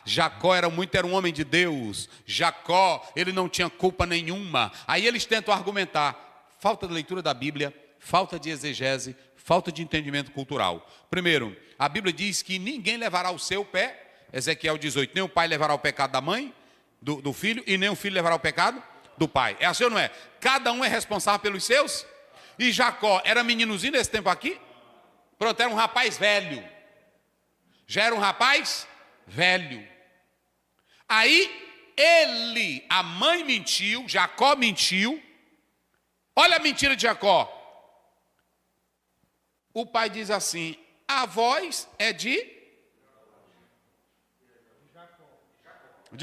Jacó era um homem de Deus, Jacó, ele não tinha culpa nenhuma. Aí eles tentam argumentar, falta de leitura da Bíblia, falta de exegese, falta de entendimento cultural. Primeiro, a Bíblia diz que ninguém levará o seu pé, Ezequiel 18, nem o pai levará o pecado da mãe, do filho, e nem o filho levará o pecado do pai. É assim ou não é? Cada um é responsável pelos seus. E Jacó era meninozinho nesse tempo aqui? Pronto, era um rapaz velho. Já era um rapaz velho. Aí a mãe mentiu, Jacó mentiu. Olha a mentira de Jacó. O pai diz assim: a voz é de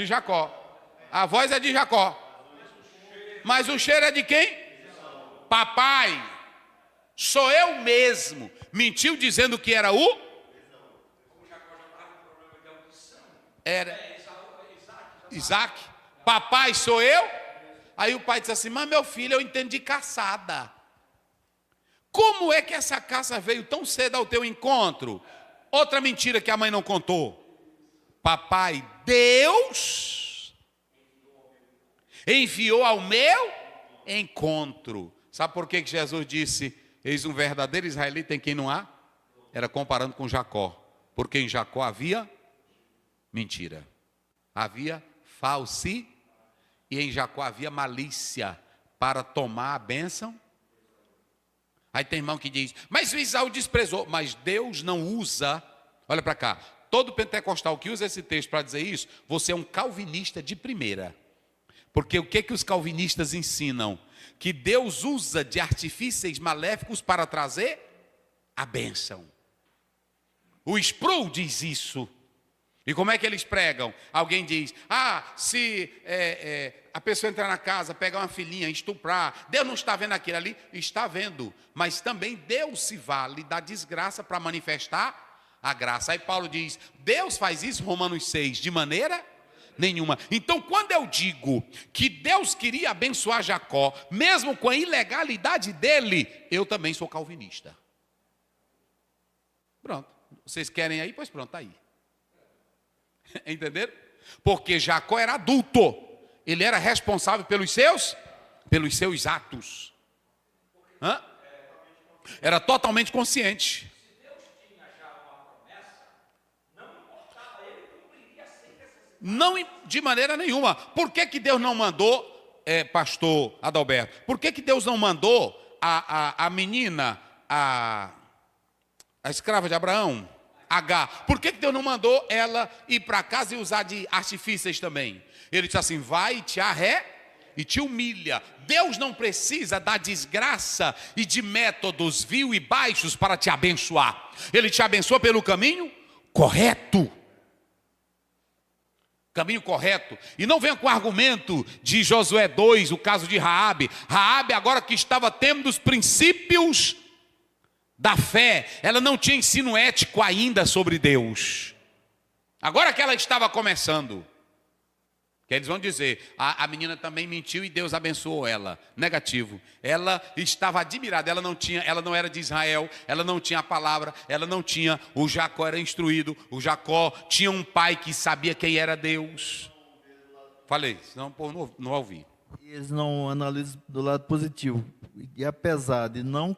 Jacó. A voz é de Jacó. Mas o cheiro é de quem? Papai. Sou eu mesmo. Mentiu dizendo que era era Isaac. Papai, sou eu? Aí o pai disse assim: mas meu filho, eu entendo de caçada. Como é que essa caça veio tão cedo ao teu encontro? Outra mentira que a mãe não contou. Papai, Deus enviou ao meu encontro. Sabe por que Jesus disse: eis um verdadeiro israelita em quem não há? Era comparando com Jacó. Porque em Jacó havia mentira. Havia falsi. E em Jacó havia malícia para tomar a bênção. Aí tem irmão que diz: mas o Isaú desprezou. Mas Deus não usa. Olha para cá. Todo pentecostal que usa esse texto para dizer isso, você é um calvinista de primeira. Porque o que os calvinistas ensinam? Que Deus usa de artifícios maléficos para trazer a bênção. O Sproul diz isso. E como é que eles pregam? Alguém diz: se a pessoa entrar na casa, pegar uma filhinha, estuprar, Deus não está vendo aquilo ali? Está vendo. Mas também Deus se vale da desgraça para manifestar a graça. Aí Paulo diz: Deus faz isso, Romanos 6, de maneira nenhuma. Então, quando eu digo que Deus queria abençoar Jacó, mesmo com a ilegalidade dele, eu também sou calvinista. Pronto. Vocês querem aí? Pois pronto, tá aí. Entenderam? Porque Jacó era adulto. Ele era responsável pelos seus atos. Era totalmente consciente. Não, de maneira nenhuma. Por que Deus não mandou, pastor Adalberto? Por que Deus não mandou a menina, a escrava de Abraão, Agar? Por que Deus não mandou ela ir para casa e usar de artifícios também? Ele disse assim: vai e te arré e te humilha. Deus não precisa da desgraça e de métodos vil e baixos para te abençoar. Ele te abençoa pelo caminho correto. Caminho correto. E não venha com o argumento de Josué 2, o caso de Raabe. Raabe, agora que estava tendo os princípios da fé, ela não tinha ensino ético ainda sobre Deus. Agora que ela estava começando, que eles vão dizer: a menina também mentiu e Deus abençoou ela. Negativo. Ela estava admirada, ela não era de Israel, ela não tinha a palavra, ela não tinha, o Jacó era instruído, o Jacó tinha um pai que sabia quem era Deus. Falei, senão o povo não vai ouvir. Eles não analisam do lado positivo. E apesar de não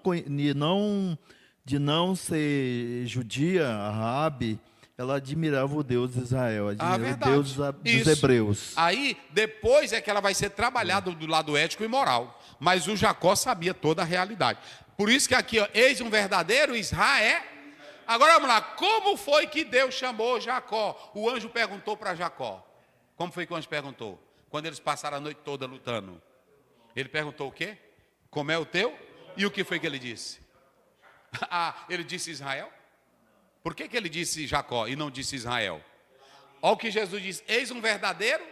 ser judia, a Raabe, ela admirava o Deus de Israel, admirava o Deus dos hebreus. Aí, depois é que ela vai ser trabalhada do lado ético e moral. Mas o Jacó sabia toda a realidade. Por isso que aqui, eis um verdadeiro Israel. Agora vamos lá, como foi que Deus chamou Jacó? O anjo perguntou para Jacó. Como foi que o anjo perguntou? Quando eles passaram a noite toda lutando. Ele perguntou o quê? Como é o teu? E o que foi que ele disse? Ele disse Israel? Por que ele disse Jacó e não disse Israel? Olha o que Jesus diz: eis um verdadeiro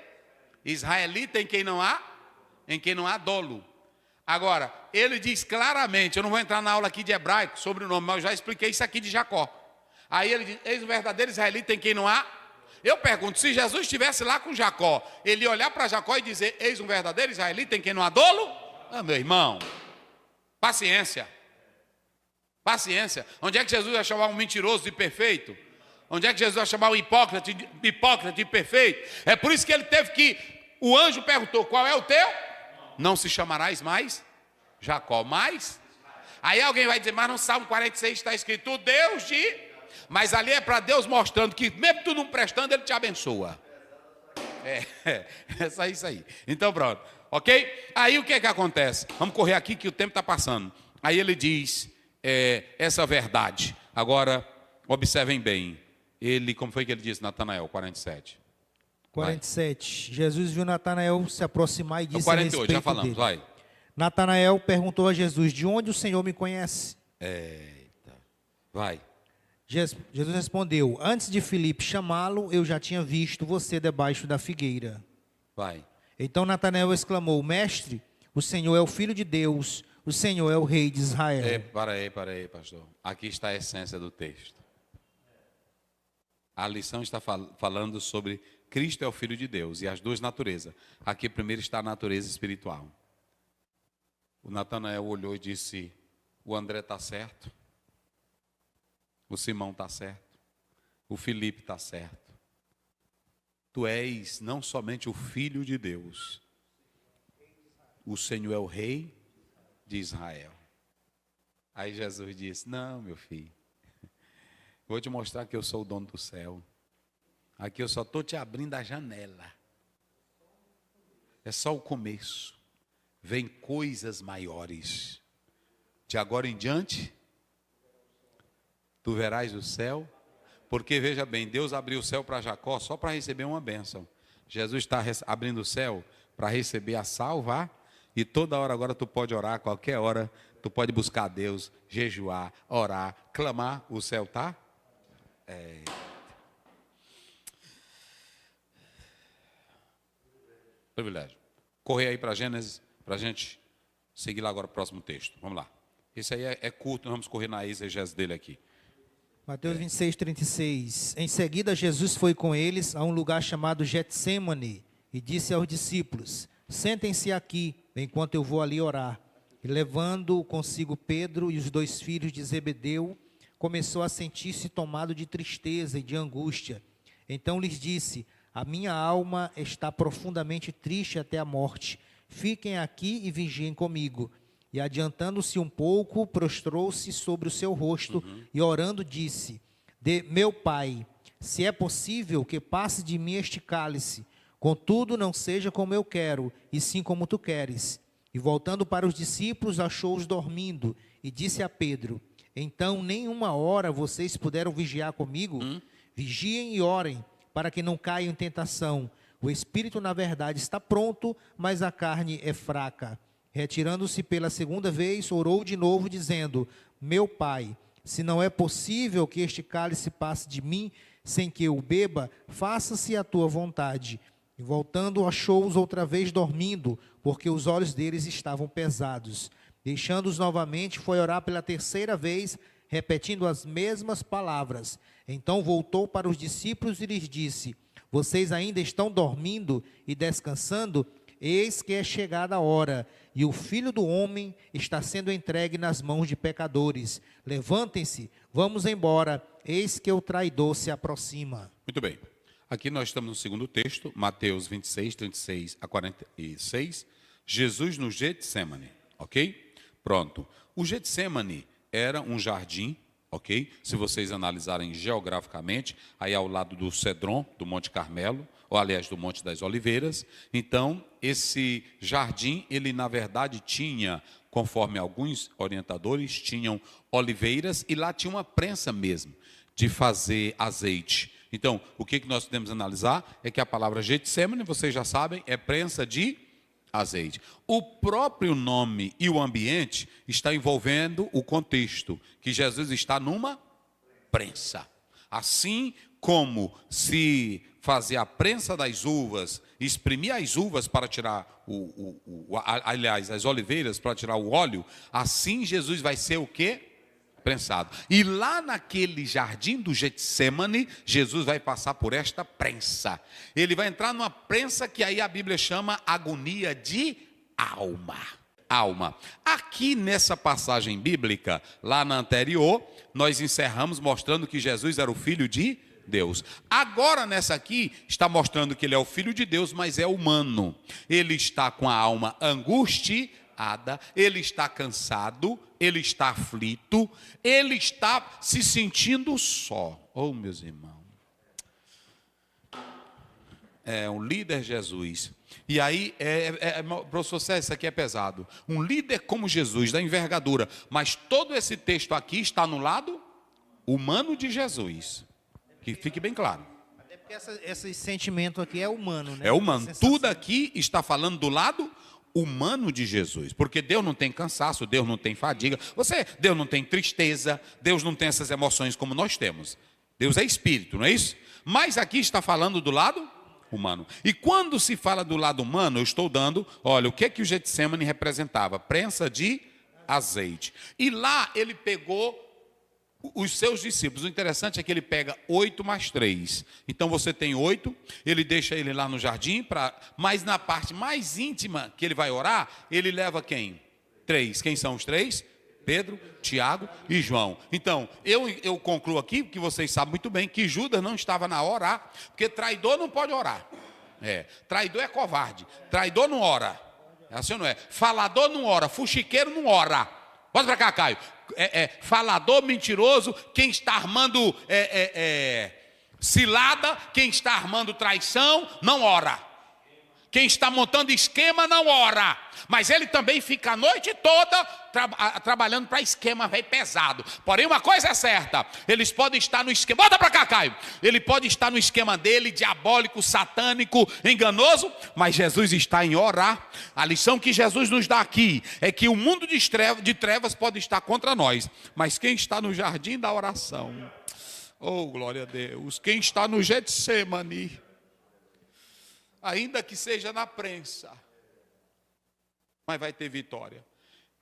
israelita em quem não há dolo. Agora, ele diz claramente, eu não vou entrar na aula aqui de hebraico sobre o nome, mas eu já expliquei isso aqui de Jacó. Aí ele diz: eis um verdadeiro israelita em quem não há. Eu pergunto, se Jesus estivesse lá com Jacó, ele ia olhar para Jacó e dizer: eis um verdadeiro israelita em quem não há dolo? Meu irmão, paciência. Paciência. Onde é que Jesus vai chamar um mentiroso de perfeito? Onde é que Jesus vai chamar um hipócrita de perfeito? É por isso que ele teve que... O anjo perguntou: qual é o teu? Não se chamarás mais Jacó, mas... Aí alguém vai dizer: mas no Salmo 46 está escrito Deus de... Mas ali é para Deus mostrando que mesmo tu não prestando, Ele te abençoa. É só isso aí. Então pronto, ok? Aí o que é que acontece? Vamos correr aqui que o tempo está passando. Aí ele diz essa verdade. Agora, observem bem. Ele, como foi que ele disse, Natanael, 47? 47. Jesus viu Natanael se aproximar e disse 48, a respeito já falamos, dele. vai. Natanael perguntou a Jesus: de onde o Senhor me conhece? Eita, vai. Jesus respondeu: antes de Filipe chamá-lo, eu já tinha visto você debaixo da figueira. Vai. Então Natanael exclamou: mestre, o Senhor é o Filho de Deus, o Senhor é o Rei de Israel. Para aí, pastor. Aqui está a essência do texto. A lição está falando sobre Cristo é o Filho de Deus e as duas naturezas. Aqui primeiro está a natureza espiritual. O Natanael olhou e disse: o André está certo, o Simão está certo, o Filipe está certo. Tu és não somente o Filho de Deus, o Senhor é o Rei de Israel. Aí Jesus disse: não, meu filho, vou te mostrar que eu sou o dono do céu. Aqui eu só estou te abrindo a janela. É só o começo. Vem coisas maiores. De agora em diante, tu verás o céu. Porque veja bem, Deus abriu o céu para Jacó só para receber uma bênção. Jesus está abrindo o céu para receber a salva. E toda hora agora tu pode orar, a qualquer hora tu pode buscar a Deus, jejuar, orar, clamar. O céu está? Privilégio. Correr aí para Gênesis, para a gente seguir lá agora o próximo texto. Vamos lá. Esse aí é curto, nós vamos correr na exegese dele aqui. Mateus 26, 36. Em seguida, Jesus foi com eles a um lugar chamado Getsêmane e disse aos discípulos: sentem-se aqui, enquanto eu vou ali orar. E levando consigo Pedro e os dois filhos de Zebedeu, começou a sentir-se tomado de tristeza e de angústia. Então lhes disse: a minha alma está profundamente triste até a morte. Fiquem aqui e vigiem comigo. E adiantando-se um pouco, prostrou-se sobre o seu rosto e orando disse: meu pai, se é possível que passe de mim este cálice, contudo não seja como eu quero, e sim como tu queres. E voltando para os discípulos, achou-os dormindo e disse a Pedro: então nem uma hora vocês puderam vigiar comigo? Vigiem e orem, para que não caiam em tentação. O espírito, na verdade, está pronto, mas a carne é fraca. Retirando-se pela segunda vez, orou de novo, dizendo: meu pai, se não é possível que este cálice passe de mim, sem que eu o beba, faça-se a tua vontade. E voltando, achou-os outra vez dormindo, porque os olhos deles estavam pesados. Deixando-os novamente, foi orar pela terceira vez, repetindo as mesmas palavras. Então voltou para os discípulos e lhes disse: vocês ainda estão dormindo e descansando? Eis que é chegada a hora, e o Filho do Homem está sendo entregue nas mãos de pecadores. Levantem-se, vamos embora, eis que o traidor se aproxima. Muito bem. Aqui nós estamos no segundo texto, Mateus 26, 36 a 46. Jesus no Getsêmane, ok? Pronto. O Getsêmane era um jardim, ok? Se vocês analisarem geograficamente, aí ao lado do Cedron, do Monte Carmelo, ou aliás do Monte das Oliveiras. Então, esse jardim, ele na verdade tinha, conforme alguns orientadores, tinham oliveiras e lá tinha uma prensa mesmo de fazer azeite. Então, o que nós podemos analisar é que a palavra Getsêmane, vocês já sabem, é prensa de azeite. O próprio nome e o ambiente está envolvendo o contexto, que Jesus está numa prensa. Assim como se fazer a prensa das uvas, exprimir as uvas para tirar aliás, as oliveiras para tirar o óleo, assim Jesus vai ser o quê? Prensado. E lá naquele jardim do Getsêmane, Jesus vai passar por esta prensa. Ele vai entrar numa prensa que aí a Bíblia chama agonia de alma. Alma. Aqui nessa passagem bíblica, lá na anterior, nós encerramos mostrando que Jesus era o Filho de Deus. Agora nessa aqui, está mostrando que ele é o Filho de Deus, mas é humano. Ele está com a alma angustiada, ele está cansado, ele está aflito, ele está se sentindo só. Oh, meus irmãos. Um líder Jesus. E aí, professor César, isso aqui é pesado. Um líder como Jesus, da envergadura. Mas todo esse texto aqui está no lado humano de Jesus. Que fique bem claro. Até porque esse sentimento aqui é humano, né? É humano. Tudo aqui está falando do lado humano de Jesus. Porque Deus não tem cansaço, Deus não tem fadiga. Deus não tem tristeza, Deus não tem essas emoções como nós temos. Deus é espírito, não é isso? Mas aqui está falando do lado humano. E quando se fala do lado humano, eu estou dando, olha, o que o Getsemane representava? Prensa de azeite. E lá ele pegou os seus discípulos. O interessante é que ele pega 8 mais 3. Então você tem 8, ele deixa ele lá no jardim, mas na parte mais íntima que ele vai orar, ele leva quem? 3. Quem são os 3? Pedro, Tiago e João. Então, eu concluo aqui, que vocês sabem muito bem, que Judas não estava na hora orar, porque traidor não pode orar. Traidor é covarde. Traidor não ora. É assim ou não é? Falador não ora. Fuxiqueiro não ora. Bota para cá, Caio. Falador mentiroso, quem está armando cilada, quem está armando traição, não ora. Quem está montando esquema não ora. Mas ele também fica a noite toda trabalhando para esquema velho pesado. Porém, uma coisa é certa: eles podem estar no esquema. Bota para cá, Caio. Ele pode estar no esquema dele, diabólico, satânico, enganoso, mas Jesus está em orar. A lição que Jesus nos dá aqui é que o mundo de trevas pode estar contra nós, mas quem está no jardim da oração, oh glória a Deus, quem está no Getsemane, ainda que seja na prensa, mas vai ter vitória.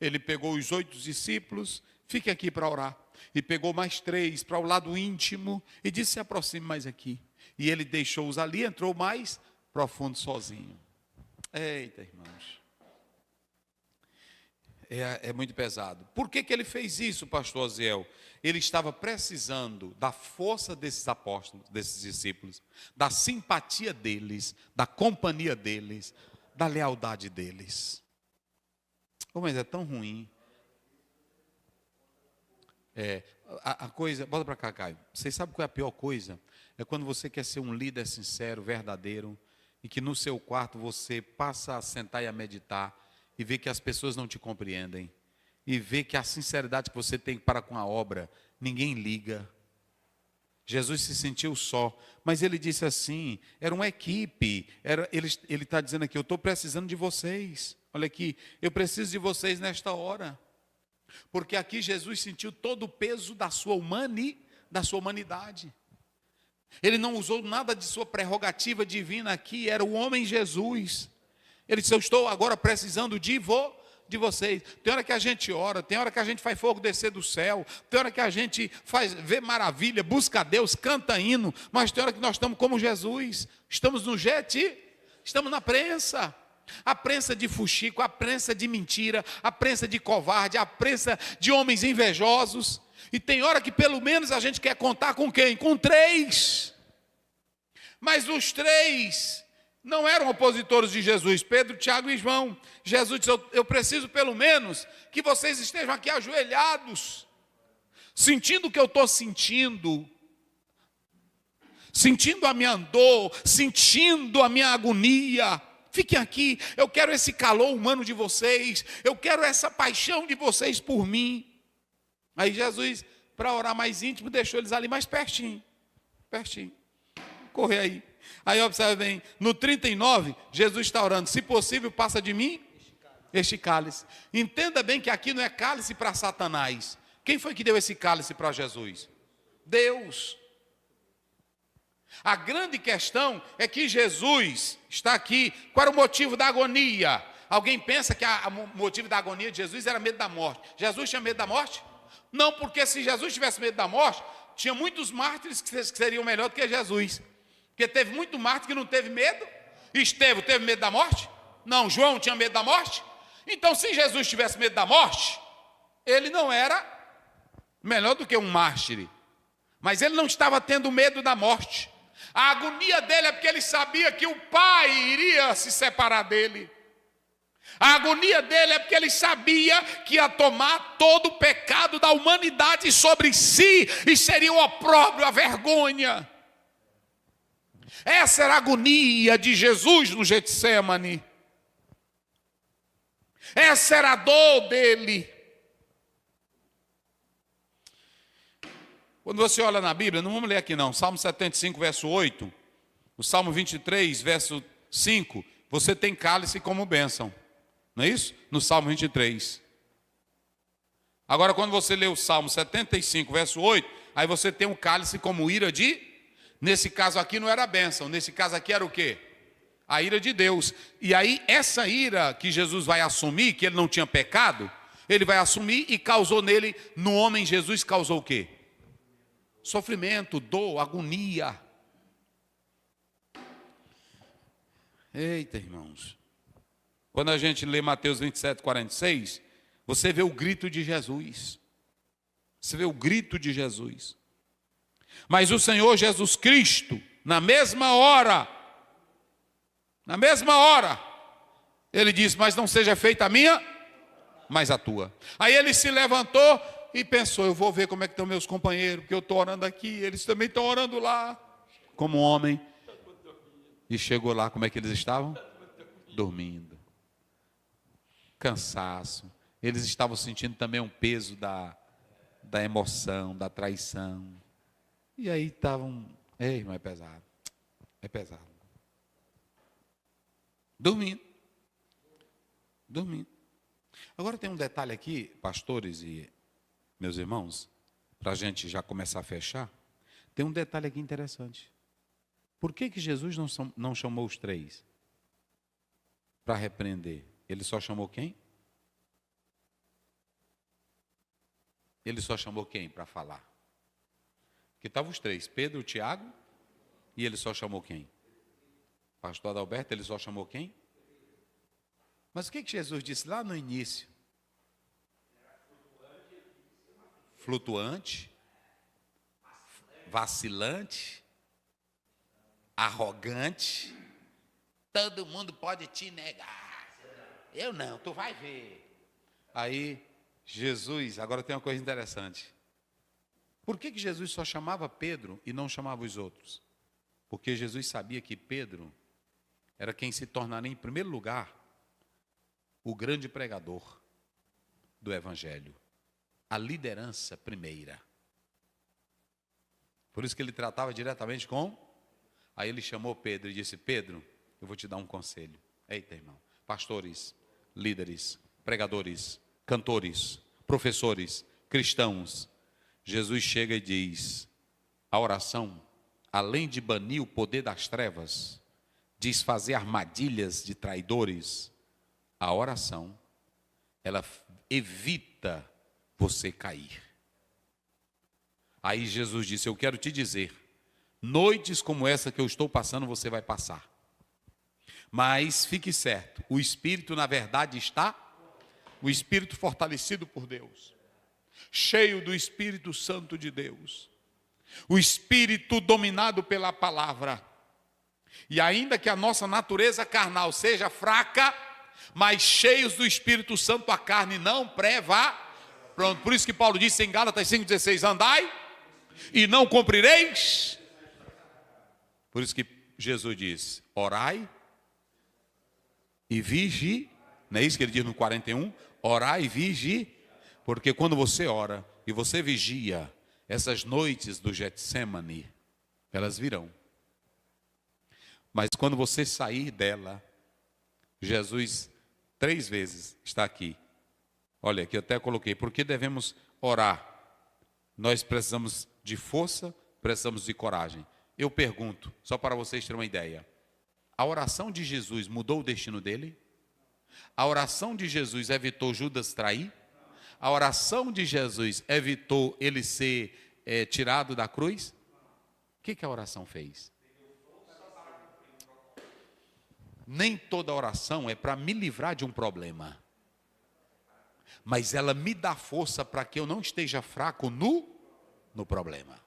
Ele pegou os 8 discípulos, fique aqui para orar, e pegou mais 3 para o lado íntimo, e disse: se aproxime mais aqui. E ele deixou-os ali, entrou mais profundo sozinho. Eita, irmãos, é muito pesado. Por que ele fez isso, pastor Aziel? Ele estava precisando da força desses apóstolos, desses discípulos, da simpatia deles, da companhia deles, da lealdade deles. Oh, mas é tão ruim. A coisa, bota para cá, Caio. Vocês sabem qual é a pior coisa? É quando você quer ser um líder sincero, verdadeiro, e que no seu quarto você passa a sentar e a meditar, e vê que as pessoas não te compreendem, e vê que a sinceridade que você tem para com a obra, ninguém liga. Jesus se sentiu só, mas ele disse assim, era uma equipe, ele está dizendo aqui: eu estou precisando de vocês, olha aqui, eu preciso de vocês nesta hora, porque aqui Jesus sentiu todo o peso da sua humanidade. Ele não usou nada de sua prerrogativa divina aqui, era o homem Jesus. Ele disse: eu estou agora precisando de vocês. Tem hora que a gente ora, tem hora que a gente faz fogo descer do céu, tem hora que a gente vê maravilha, busca a Deus, canta hino, mas tem hora que nós estamos como Jesus, estamos no estamos na prensa. A prensa de fuxico, a prensa de mentira, a prensa de covarde, a prensa de homens invejosos. E tem hora que pelo menos a gente quer contar com quem? Com 3. Mas os 3 não eram opositores de Jesus, Pedro, Tiago e João. Jesus disse: eu preciso pelo menos que vocês estejam aqui ajoelhados, sentindo o que eu estou sentindo a minha dor, sentindo a minha agonia. Fiquem aqui, eu quero esse calor humano de vocês, eu quero essa paixão de vocês por mim. Aí Jesus, para orar mais íntimo, deixou eles ali mais pertinho, correr aí. Aí observe bem, no 39, Jesus está orando: se possível, passa de mim este cálice. Entenda bem que aqui não é cálice para Satanás. Quem foi que deu esse cálice para Jesus? Deus. A grande questão é que Jesus está aqui. Qual era o motivo da agonia? Alguém pensa que o motivo da agonia de Jesus era medo da morte. Jesus tinha medo da morte? Não, porque se Jesus tivesse medo da morte, tinha muitos mártires que seriam melhor do que Jesus. Porque teve muito mártir que não teve medo. Estevão teve medo da morte? Não. João tinha medo da morte? Então, se Jesus tivesse medo da morte, ele não era melhor do que um mártir. Mas ele não estava tendo medo da morte. A agonia dele é porque ele sabia que o Pai iria se separar dele. A agonia dele é porque ele sabia que ia tomar todo o pecado da humanidade sobre si, e seria o opróbrio, a vergonha. Essa era a agonia de Jesus no Getsemane. Essa era a dor dele. Quando você olha na Bíblia, não vamos ler aqui não, Salmo 75, verso 8, o Salmo 23, verso 5, você tem cálice como bênção, não é isso? No Salmo 23. Agora, quando você lê o Salmo 75, verso 8, aí você tem um cálice como ira de... Nesse caso aqui não era bênção, nesse caso aqui era o quê? A ira de Deus. E aí, essa ira que Jesus vai assumir, que ele não tinha pecado, ele vai assumir e causou nele, no homem Jesus, causou o quê? Sofrimento, dor, agonia. Eita, irmãos. Quando a gente lê Mateus 27, 46, você vê o grito de Jesus. Você vê o grito de Jesus. Mas o Senhor Jesus Cristo, na mesma hora, ele disse, mas não seja feita a minha, mas a tua. Aí ele se levantou e pensou, eu vou ver como é que estão meus companheiros, porque eu estou orando aqui, eles também estão orando lá. Como homem. E chegou lá, como é que eles estavam? Dormindo. Cansaço. Eles estavam sentindo também um peso da emoção, da traição. E aí estavam, ei, irmão, é pesado. É pesado. Dormindo. Agora tem um detalhe aqui, pastores e meus irmãos, para a gente já começar a fechar. Tem um detalhe aqui interessante. Por que Jesus não chamou os três para repreender? Ele só chamou quem? Ele só chamou quem para falar? Porque estavam os três, Pedro, Tiago, e ele só chamou quem? Pastor Adalberto, ele só chamou quem? Mas o que Jesus disse lá no início? Flutuante, vacilante, arrogante, todo mundo pode te negar. Eu não, tu vai ver. Aí, Jesus, agora tem uma coisa interessante. Por que Jesus só chamava Pedro e não chamava os outros? Porque Jesus sabia que Pedro era quem se tornaria, em primeiro lugar, o grande pregador do Evangelho. A liderança primeira. Por isso que ele tratava diretamente com... Aí ele chamou Pedro e disse, Pedro, eu vou te dar um conselho. Eita, irmão. Pastores, líderes, pregadores, cantores, professores, cristãos. Jesus chega e diz, a oração, além de banir o poder das trevas, desfazer armadilhas de traidores, a oração, ela evita você cair. Aí Jesus disse, eu quero te dizer, noites como essa que eu estou passando, você vai passar. Mas fique certo, o Espírito na verdade está, o Espírito fortalecido por Deus, cheio do Espírito Santo de Deus, o Espírito dominado pela palavra. E ainda que a nossa natureza carnal seja fraca, mas cheios do Espírito Santo, a carne não preva. Pronto, por isso que Paulo disse em Gálatas 5,16, andai e não cumprireis. Por isso que Jesus diz, orai e vigi. Não é isso que ele diz no 41? Orai e vigi. Porque quando você ora e você vigia, essas noites do Getsemane, elas virão. Mas quando você sair dela, Jesus 3 vezes está aqui. Olha, aqui eu até coloquei, porque devemos orar? Nós precisamos de força, precisamos de coragem. Eu pergunto, só para vocês terem uma ideia, a oração de Jesus mudou o destino dele? A oração de Jesus evitou Judas trair? A oração de Jesus evitou ele ser tirado da cruz? O que a oração fez? Nem toda oração é para me livrar de um problema, mas ela me dá força para que eu não esteja fraco no problema.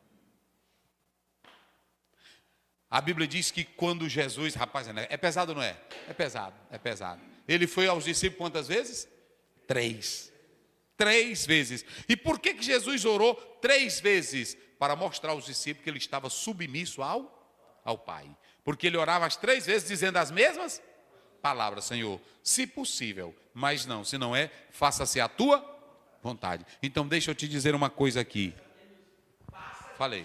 A Bíblia diz que quando Jesus, rapaz, é pesado ou não é? É pesado, é pesado. Ele foi aos discípulos quantas vezes? 3. 3 vezes. E por que Jesus orou 3 vezes? Para mostrar aos discípulos que ele estava submisso ao Pai. Porque ele orava as 3 vezes dizendo as mesmas palavras: Senhor, se possível, mas não, se não é, faça-se a tua vontade. Então deixa eu te dizer uma coisa aqui. Falei.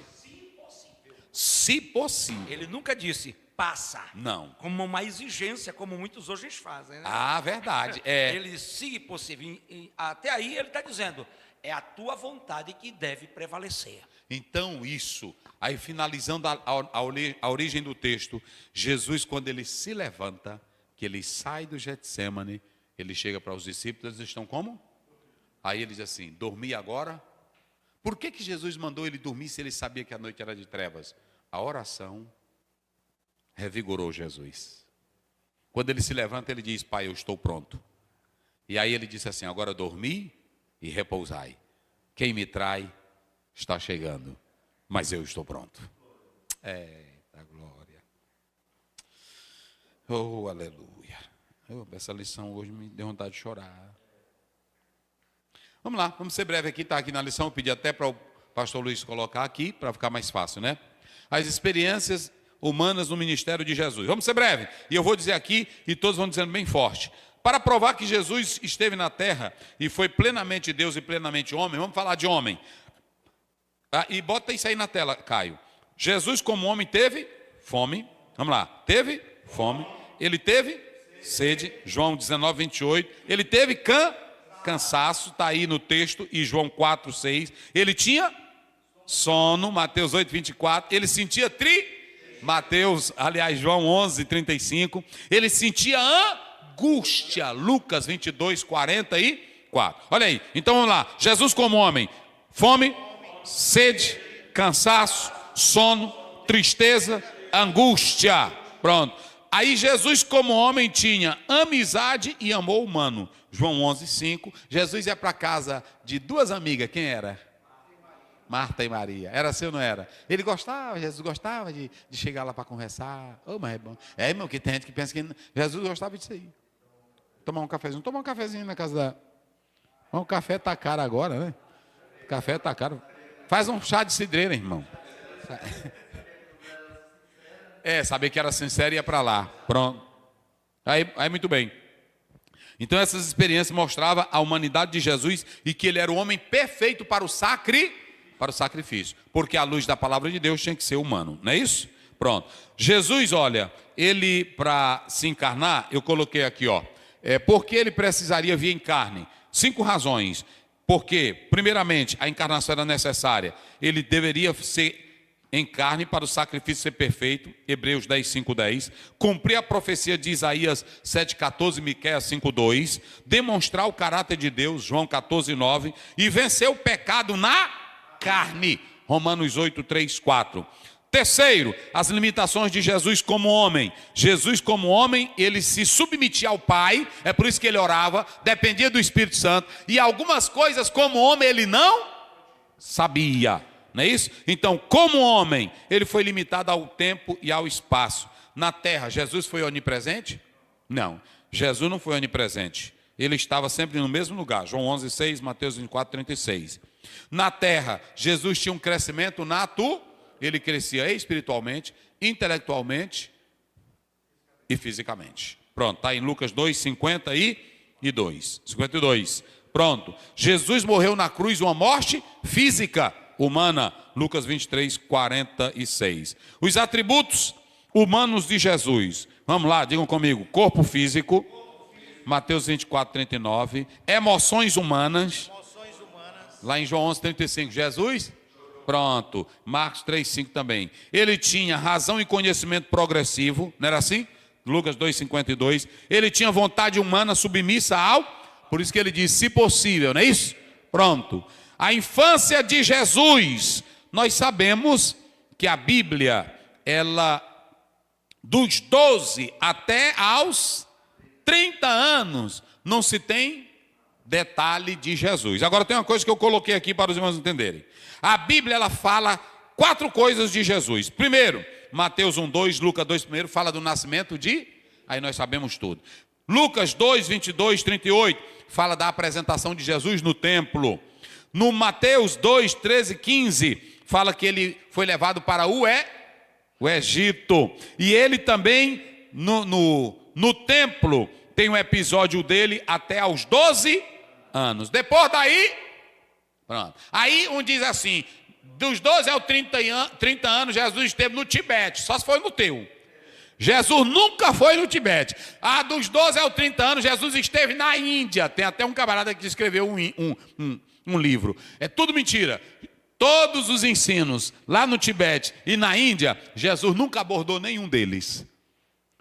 Se possível. Ele nunca disse passa. Não. Como uma exigência, como muitos hoje fazem, né? Ah, verdade. É. Ele disse, se possível. E até aí ele está dizendo, é a tua vontade que deve prevalecer. Então isso, aí finalizando a origem do texto, Jesus, quando ele se levanta, que ele sai do Getsêmani, ele chega para os discípulos, eles estão como? Aí ele diz assim, dormir agora? Por que Jesus mandou ele dormir se ele sabia que a noite era de trevas? A oração revigorou Jesus. Quando ele se levanta, ele diz, Pai, eu estou pronto. E aí ele disse assim, agora dormi e repousai. Quem me trai está chegando, mas eu estou pronto. Eita glória. Oh, aleluia. Essa lição hoje me deu vontade de chorar. Vamos lá, vamos ser breve aqui, está aqui na lição, eu pedi até para o pastor Luiz colocar aqui, para ficar mais fácil, né? As experiências humanas no ministério de Jesus. Vamos ser breve, e eu vou dizer aqui, e todos vão dizendo bem forte. Para provar que Jesus esteve na terra, e foi plenamente Deus e plenamente homem, vamos falar de homem. E bota isso aí na tela, Caio. Jesus como homem teve fome, vamos lá, teve fome, ele teve sede, João 19, 28, ele teve cansaço, está aí no texto, e João 4, 6. Ele tinha sono, Mateus 8, 24. Ele sentia João 11, 35. Ele sentia angústia, Lucas 22, 44. Olha aí, então vamos lá. Jesus como homem, fome, sede, cansaço, sono, tristeza, angústia. Pronto. Aí Jesus como homem tinha amizade e amor humano. João 11, 5. Jesus ia para casa de 2 amigas. Quem era? Marta e Maria. Era assim ou não era? Ele gostava, Jesus gostava de chegar lá para conversar. Oh, mas é bom. É, irmão, que tem gente que pensa que Jesus gostava disso aí. Tomar um cafezinho na casa da... O café está caro agora, né? O café está caro. Faz um chá de cidreira, irmão. Saber que era sincero e ia para lá. Pronto. Aí muito bem. Então essas experiências mostravam a humanidade de Jesus e que ele era o homem perfeito para o sacrifício. Porque a luz da palavra de Deus tinha que ser humano. Não é isso? Pronto. Jesus, olha, ele para se encarnar, eu coloquei aqui, ó. Porque ele precisaria vir em carne? 5 razões. Porque, primeiramente, a encarnação era necessária. Ele deveria ser em carne para o sacrifício ser perfeito, Hebreus 10, 5, 10, cumprir a profecia de Isaías 7, 14, Miqueias 5, 2, demonstrar o caráter de Deus, João 14, 9, e vencer o pecado na carne, Romanos 8, 3, 4. Terceiro, as limitações de Jesus como homem. Jesus como homem, ele se submetia ao Pai, é por isso que ele orava, dependia do Espírito Santo, e algumas coisas como homem ele não sabia. Não é isso? Então, como homem, ele foi limitado ao tempo e ao espaço. Na terra, Jesus foi onipresente? Não, Jesus não foi onipresente. Ele estava sempre no mesmo lugar. João 11, 6, Mateus 24, 36. Na terra, Jesus tinha um crescimento nato. Ele crescia espiritualmente, intelectualmente e fisicamente. Pronto, está em Lucas 2, 52. Pronto. Jesus morreu na cruz uma morte física, humana, Lucas 23, 46. Os atributos humanos de Jesus. Vamos lá, digam comigo. Corpo físico, Mateus 24, 39. Emoções humanas, lá em João 11, 35. Jesus, pronto. Marcos 3, 5 também. Ele tinha razão e conhecimento progressivo, não era assim? Lucas 2, 52. Ele tinha vontade humana submissa ao, por isso que ele diz, se possível, não é isso? Pronto. A infância de Jesus, nós sabemos que a Bíblia, ela, dos 12 até aos 30 anos, não se tem detalhe de Jesus. Agora tem uma coisa que eu coloquei aqui para os irmãos entenderem. A Bíblia, ela fala 4 coisas de Jesus. Primeiro, Mateus 1, 2, Lucas 2, 1, fala do nascimento de... Aí nós sabemos tudo. Lucas 2, 22, 38, fala da apresentação de Jesus no templo. No Mateus 2, 13, 15, fala que ele foi levado para o o Egito. E ele também, no templo, tem um episódio dele até aos 12 anos. Depois daí, pronto. Aí um diz assim, dos 12 aos 30 anos, Jesus esteve no Tibete, só se foi no teu. Jesus nunca foi no Tibete. Dos 12 aos 30 anos, Jesus esteve na Índia. Tem até um camarada que escreveu um livro. É tudo mentira. Todos os ensinos lá no Tibete e na Índia, Jesus nunca abordou nenhum deles.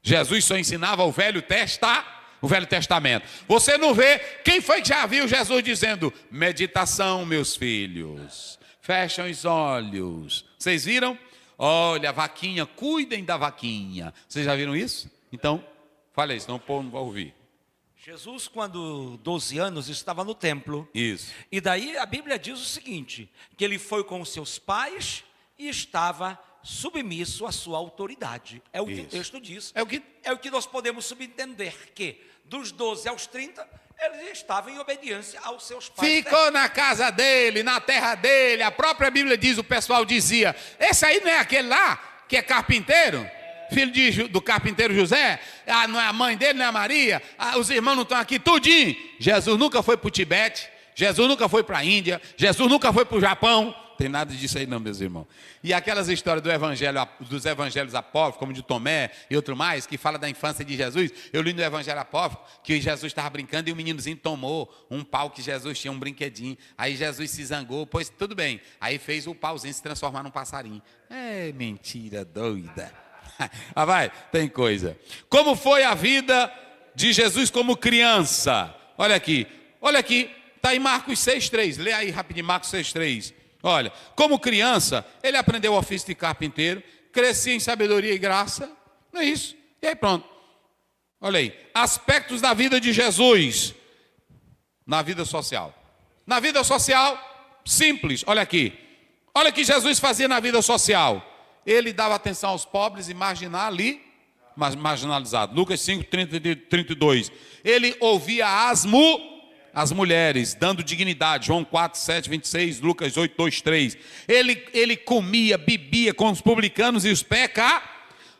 Jesus só ensinava o Velho Testamento. Você não vê, quem foi que já viu Jesus dizendo, meditação, meus filhos, fecham os olhos. Vocês viram? Olha, a vaquinha, cuidem da vaquinha. Vocês já viram isso? Então, fala isso, senão o povo não vai ouvir. Jesus, quando 12 anos, estava no templo. Isso. E daí a Bíblia diz o seguinte, que ele foi com os seus pais e estava submisso à sua autoridade. É o que o texto diz. É o que nós podemos subentender, que dos 12 aos 30, ele estava em obediência aos seus pais. Ficou na casa dele, na terra dele. A própria Bíblia diz, o pessoal dizia, esse aí não é aquele lá, que é carpinteiro? Filho do carpinteiro José? Não é a mãe dele, não é a Maria? Os irmãos não estão aqui, tudinho. Jesus nunca foi para o Tibete, Jesus nunca foi para a Índia, Jesus nunca foi para o Japão. Tem nada disso aí não, meus irmãos. E aquelas histórias dos evangelhos apócrifos, como de Tomé e outro mais, que fala da infância de Jesus. Eu li no evangelho apócrifo que Jesus estava brincando e o meninozinho tomou um pau que Jesus tinha, um brinquedinho. Aí Jesus se zangou, pois tudo bem. Aí fez o pauzinho se transformar num passarinho. É mentira doida. Vai, tem coisa. Como foi a vida de Jesus como criança? Olha aqui, está em Marcos 6,3. Lê aí rapidinho, Marcos 6,3. Olha, como criança, ele aprendeu o ofício de carpinteiro, crescia em sabedoria e graça, não é isso? E aí pronto. Olha aí, aspectos da vida de Jesus na vida social. Na vida social, simples, olha aqui. Olha o que Jesus fazia na vida social. Ele dava atenção aos pobres e marginalizados. Lucas 5, 30 e 32. Ele ouvia as mulheres, dando dignidade. João 4, 7, 26, Lucas 8, 2, 3. Ele comia, bebia com os publicanos e os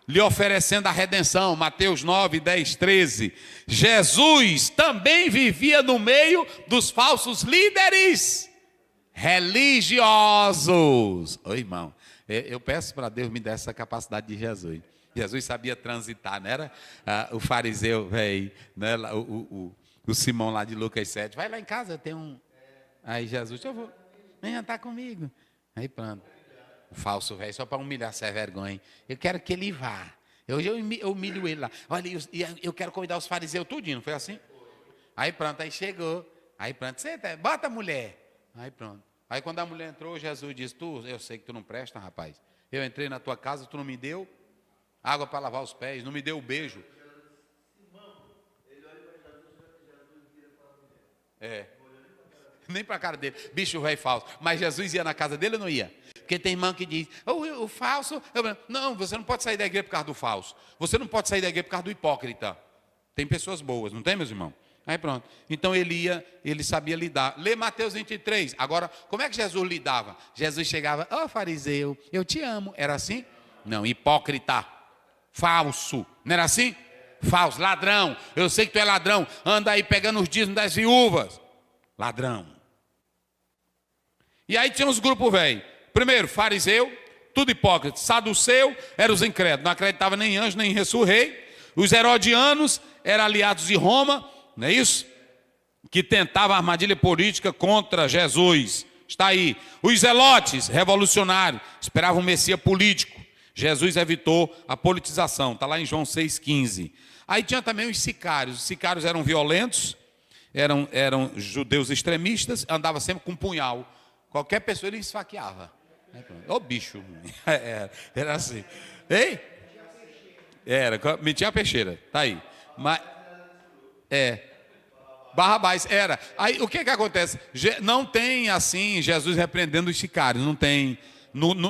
lhe oferecendo a redenção. Mateus 9, 10, 13. Jesus também vivia no meio dos falsos líderes religiosos. Oi, irmão. Eu peço para Deus me dar essa capacidade de Jesus. Jesus sabia transitar, não era o fariseu, velho, né? O Simão lá de Lucas 7, vai lá em casa, tem um... Aí Jesus, eu vou, vem jantar comigo. Aí pronto, o falso velho, só para humilhar, sem vergonha. Eu quero que ele vá. Hoje eu humilho ele lá. Olha, eu quero convidar os fariseus tudinho, não foi assim? Aí pronto, aí chegou. Aí pronto, senta, bota a mulher. Aí pronto. Aí quando a mulher entrou, Jesus disse, eu sei que tu não presta, rapaz. Eu entrei na tua casa, tu não me deu água para lavar os pés, não me deu o beijo. Nem para a cara dele, bicho velho falso. Mas Jesus ia na casa dele ou não ia? Porque tem irmão que diz, o falso... Não, você não pode sair da igreja por causa do falso. Você não pode sair da igreja por causa do hipócrita. Tem pessoas boas, não tem, meus irmãos? Aí pronto. Então ele sabia lidar. Lê Mateus 23. Agora, como é que Jesus lidava? Jesus chegava, fariseu, eu te amo. Era assim? Não, hipócrita. Falso. Não era assim? Falso, ladrão. Eu sei que tu é ladrão. Anda aí pegando os dízimos das viúvas. Ladrão. E aí tinha os grupos velhos. Primeiro, fariseu, tudo hipócrita. Saduceu, eram os incrédulos. Não acreditava nem em anjo, nem em ressurrei. Os herodianos eram aliados de Roma, não é isso? Que tentavam armadilha política contra Jesus. Está aí. Os zelotes, revolucionários, esperavam um Messias político. Jesus evitou a politização. Está lá em João 6,15. Aí tinha também os sicários. Os sicários eram violentos, eram judeus extremistas, andavam sempre com um punhal. Qualquer pessoa ele esfaqueava. Ô bicho. Era assim. Ei? Metia a peixeira. Está aí. Mas... Barrabás, era. Aí o que acontece? Não tem assim Jesus repreendendo os sicários, não tem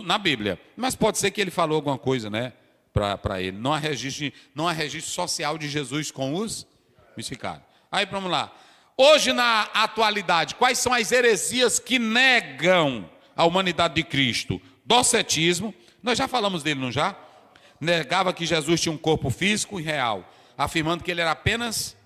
na Bíblia. Mas pode ser que ele falou alguma coisa, né? Para ele. Não há registro social de Jesus com os sicários. Aí vamos lá. Hoje, na atualidade, quais são as heresias que negam a humanidade de Cristo? Docetismo, nós já falamos dele, não já? negava que Jesus tinha um corpo físico e real, afirmando que ele era apenas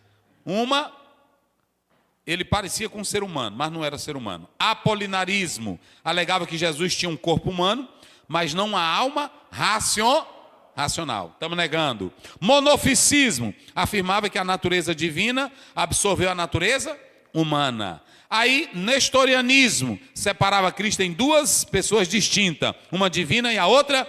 ele parecia com um ser humano, mas não era ser humano. Apolinarismo alegava que Jesus tinha um corpo humano, mas não uma alma racional. Estamos negando. Monofisismo afirmava que a natureza divina absorveu a natureza humana. Aí, nestorianismo separava Cristo em duas pessoas distintas, uma divina e a outra.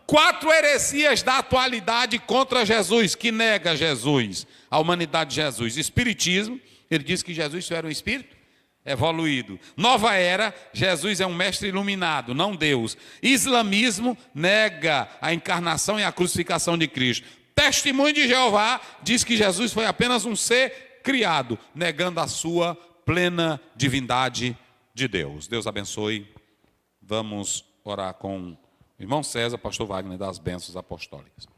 4 heresias da atualidade contra Jesus, que nega Jesus, a humanidade de Jesus. Espiritismo, ele diz que Jesus só era um espírito evoluído. Nova era, Jesus é um mestre iluminado, não Deus. Islamismo nega a encarnação e a crucificação de Cristo. Testemunho de Jeová diz que Jesus foi apenas um ser criado, negando a sua plena divindade de Deus. Deus abençoe. Vamos orar com o irmão César, pastor Wagner, das bênçãos apostólicas.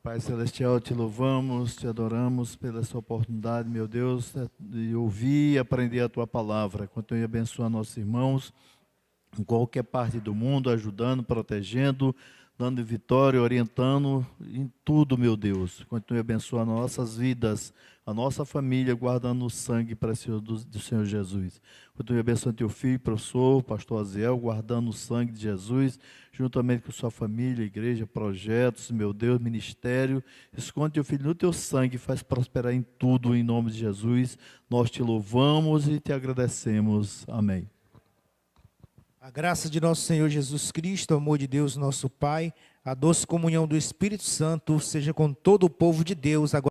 Pai Celestial, te louvamos, te adoramos pela essa oportunidade, meu Deus, de ouvir e aprender a tua palavra. Continue abençoando nossos irmãos em qualquer parte do mundo, ajudando, protegendo, dando vitória, orientando em tudo, meu Deus. Continue abençoando nossas vidas, a nossa família, guardando o sangue precioso do Senhor Jesus. Continue abençoando teu filho, professor, pastor Aziel, guardando o sangue de Jesus, juntamente com sua família, igreja, projetos, meu Deus, ministério. Esconde teu filho no teu sangue, faz prosperar em tudo, em nome de Jesus. Nós te louvamos e te agradecemos. Amém. A graça de nosso Senhor Jesus Cristo, o amor de Deus, nosso Pai, a doce comunhão do Espírito Santo, seja com todo o povo de Deus agora.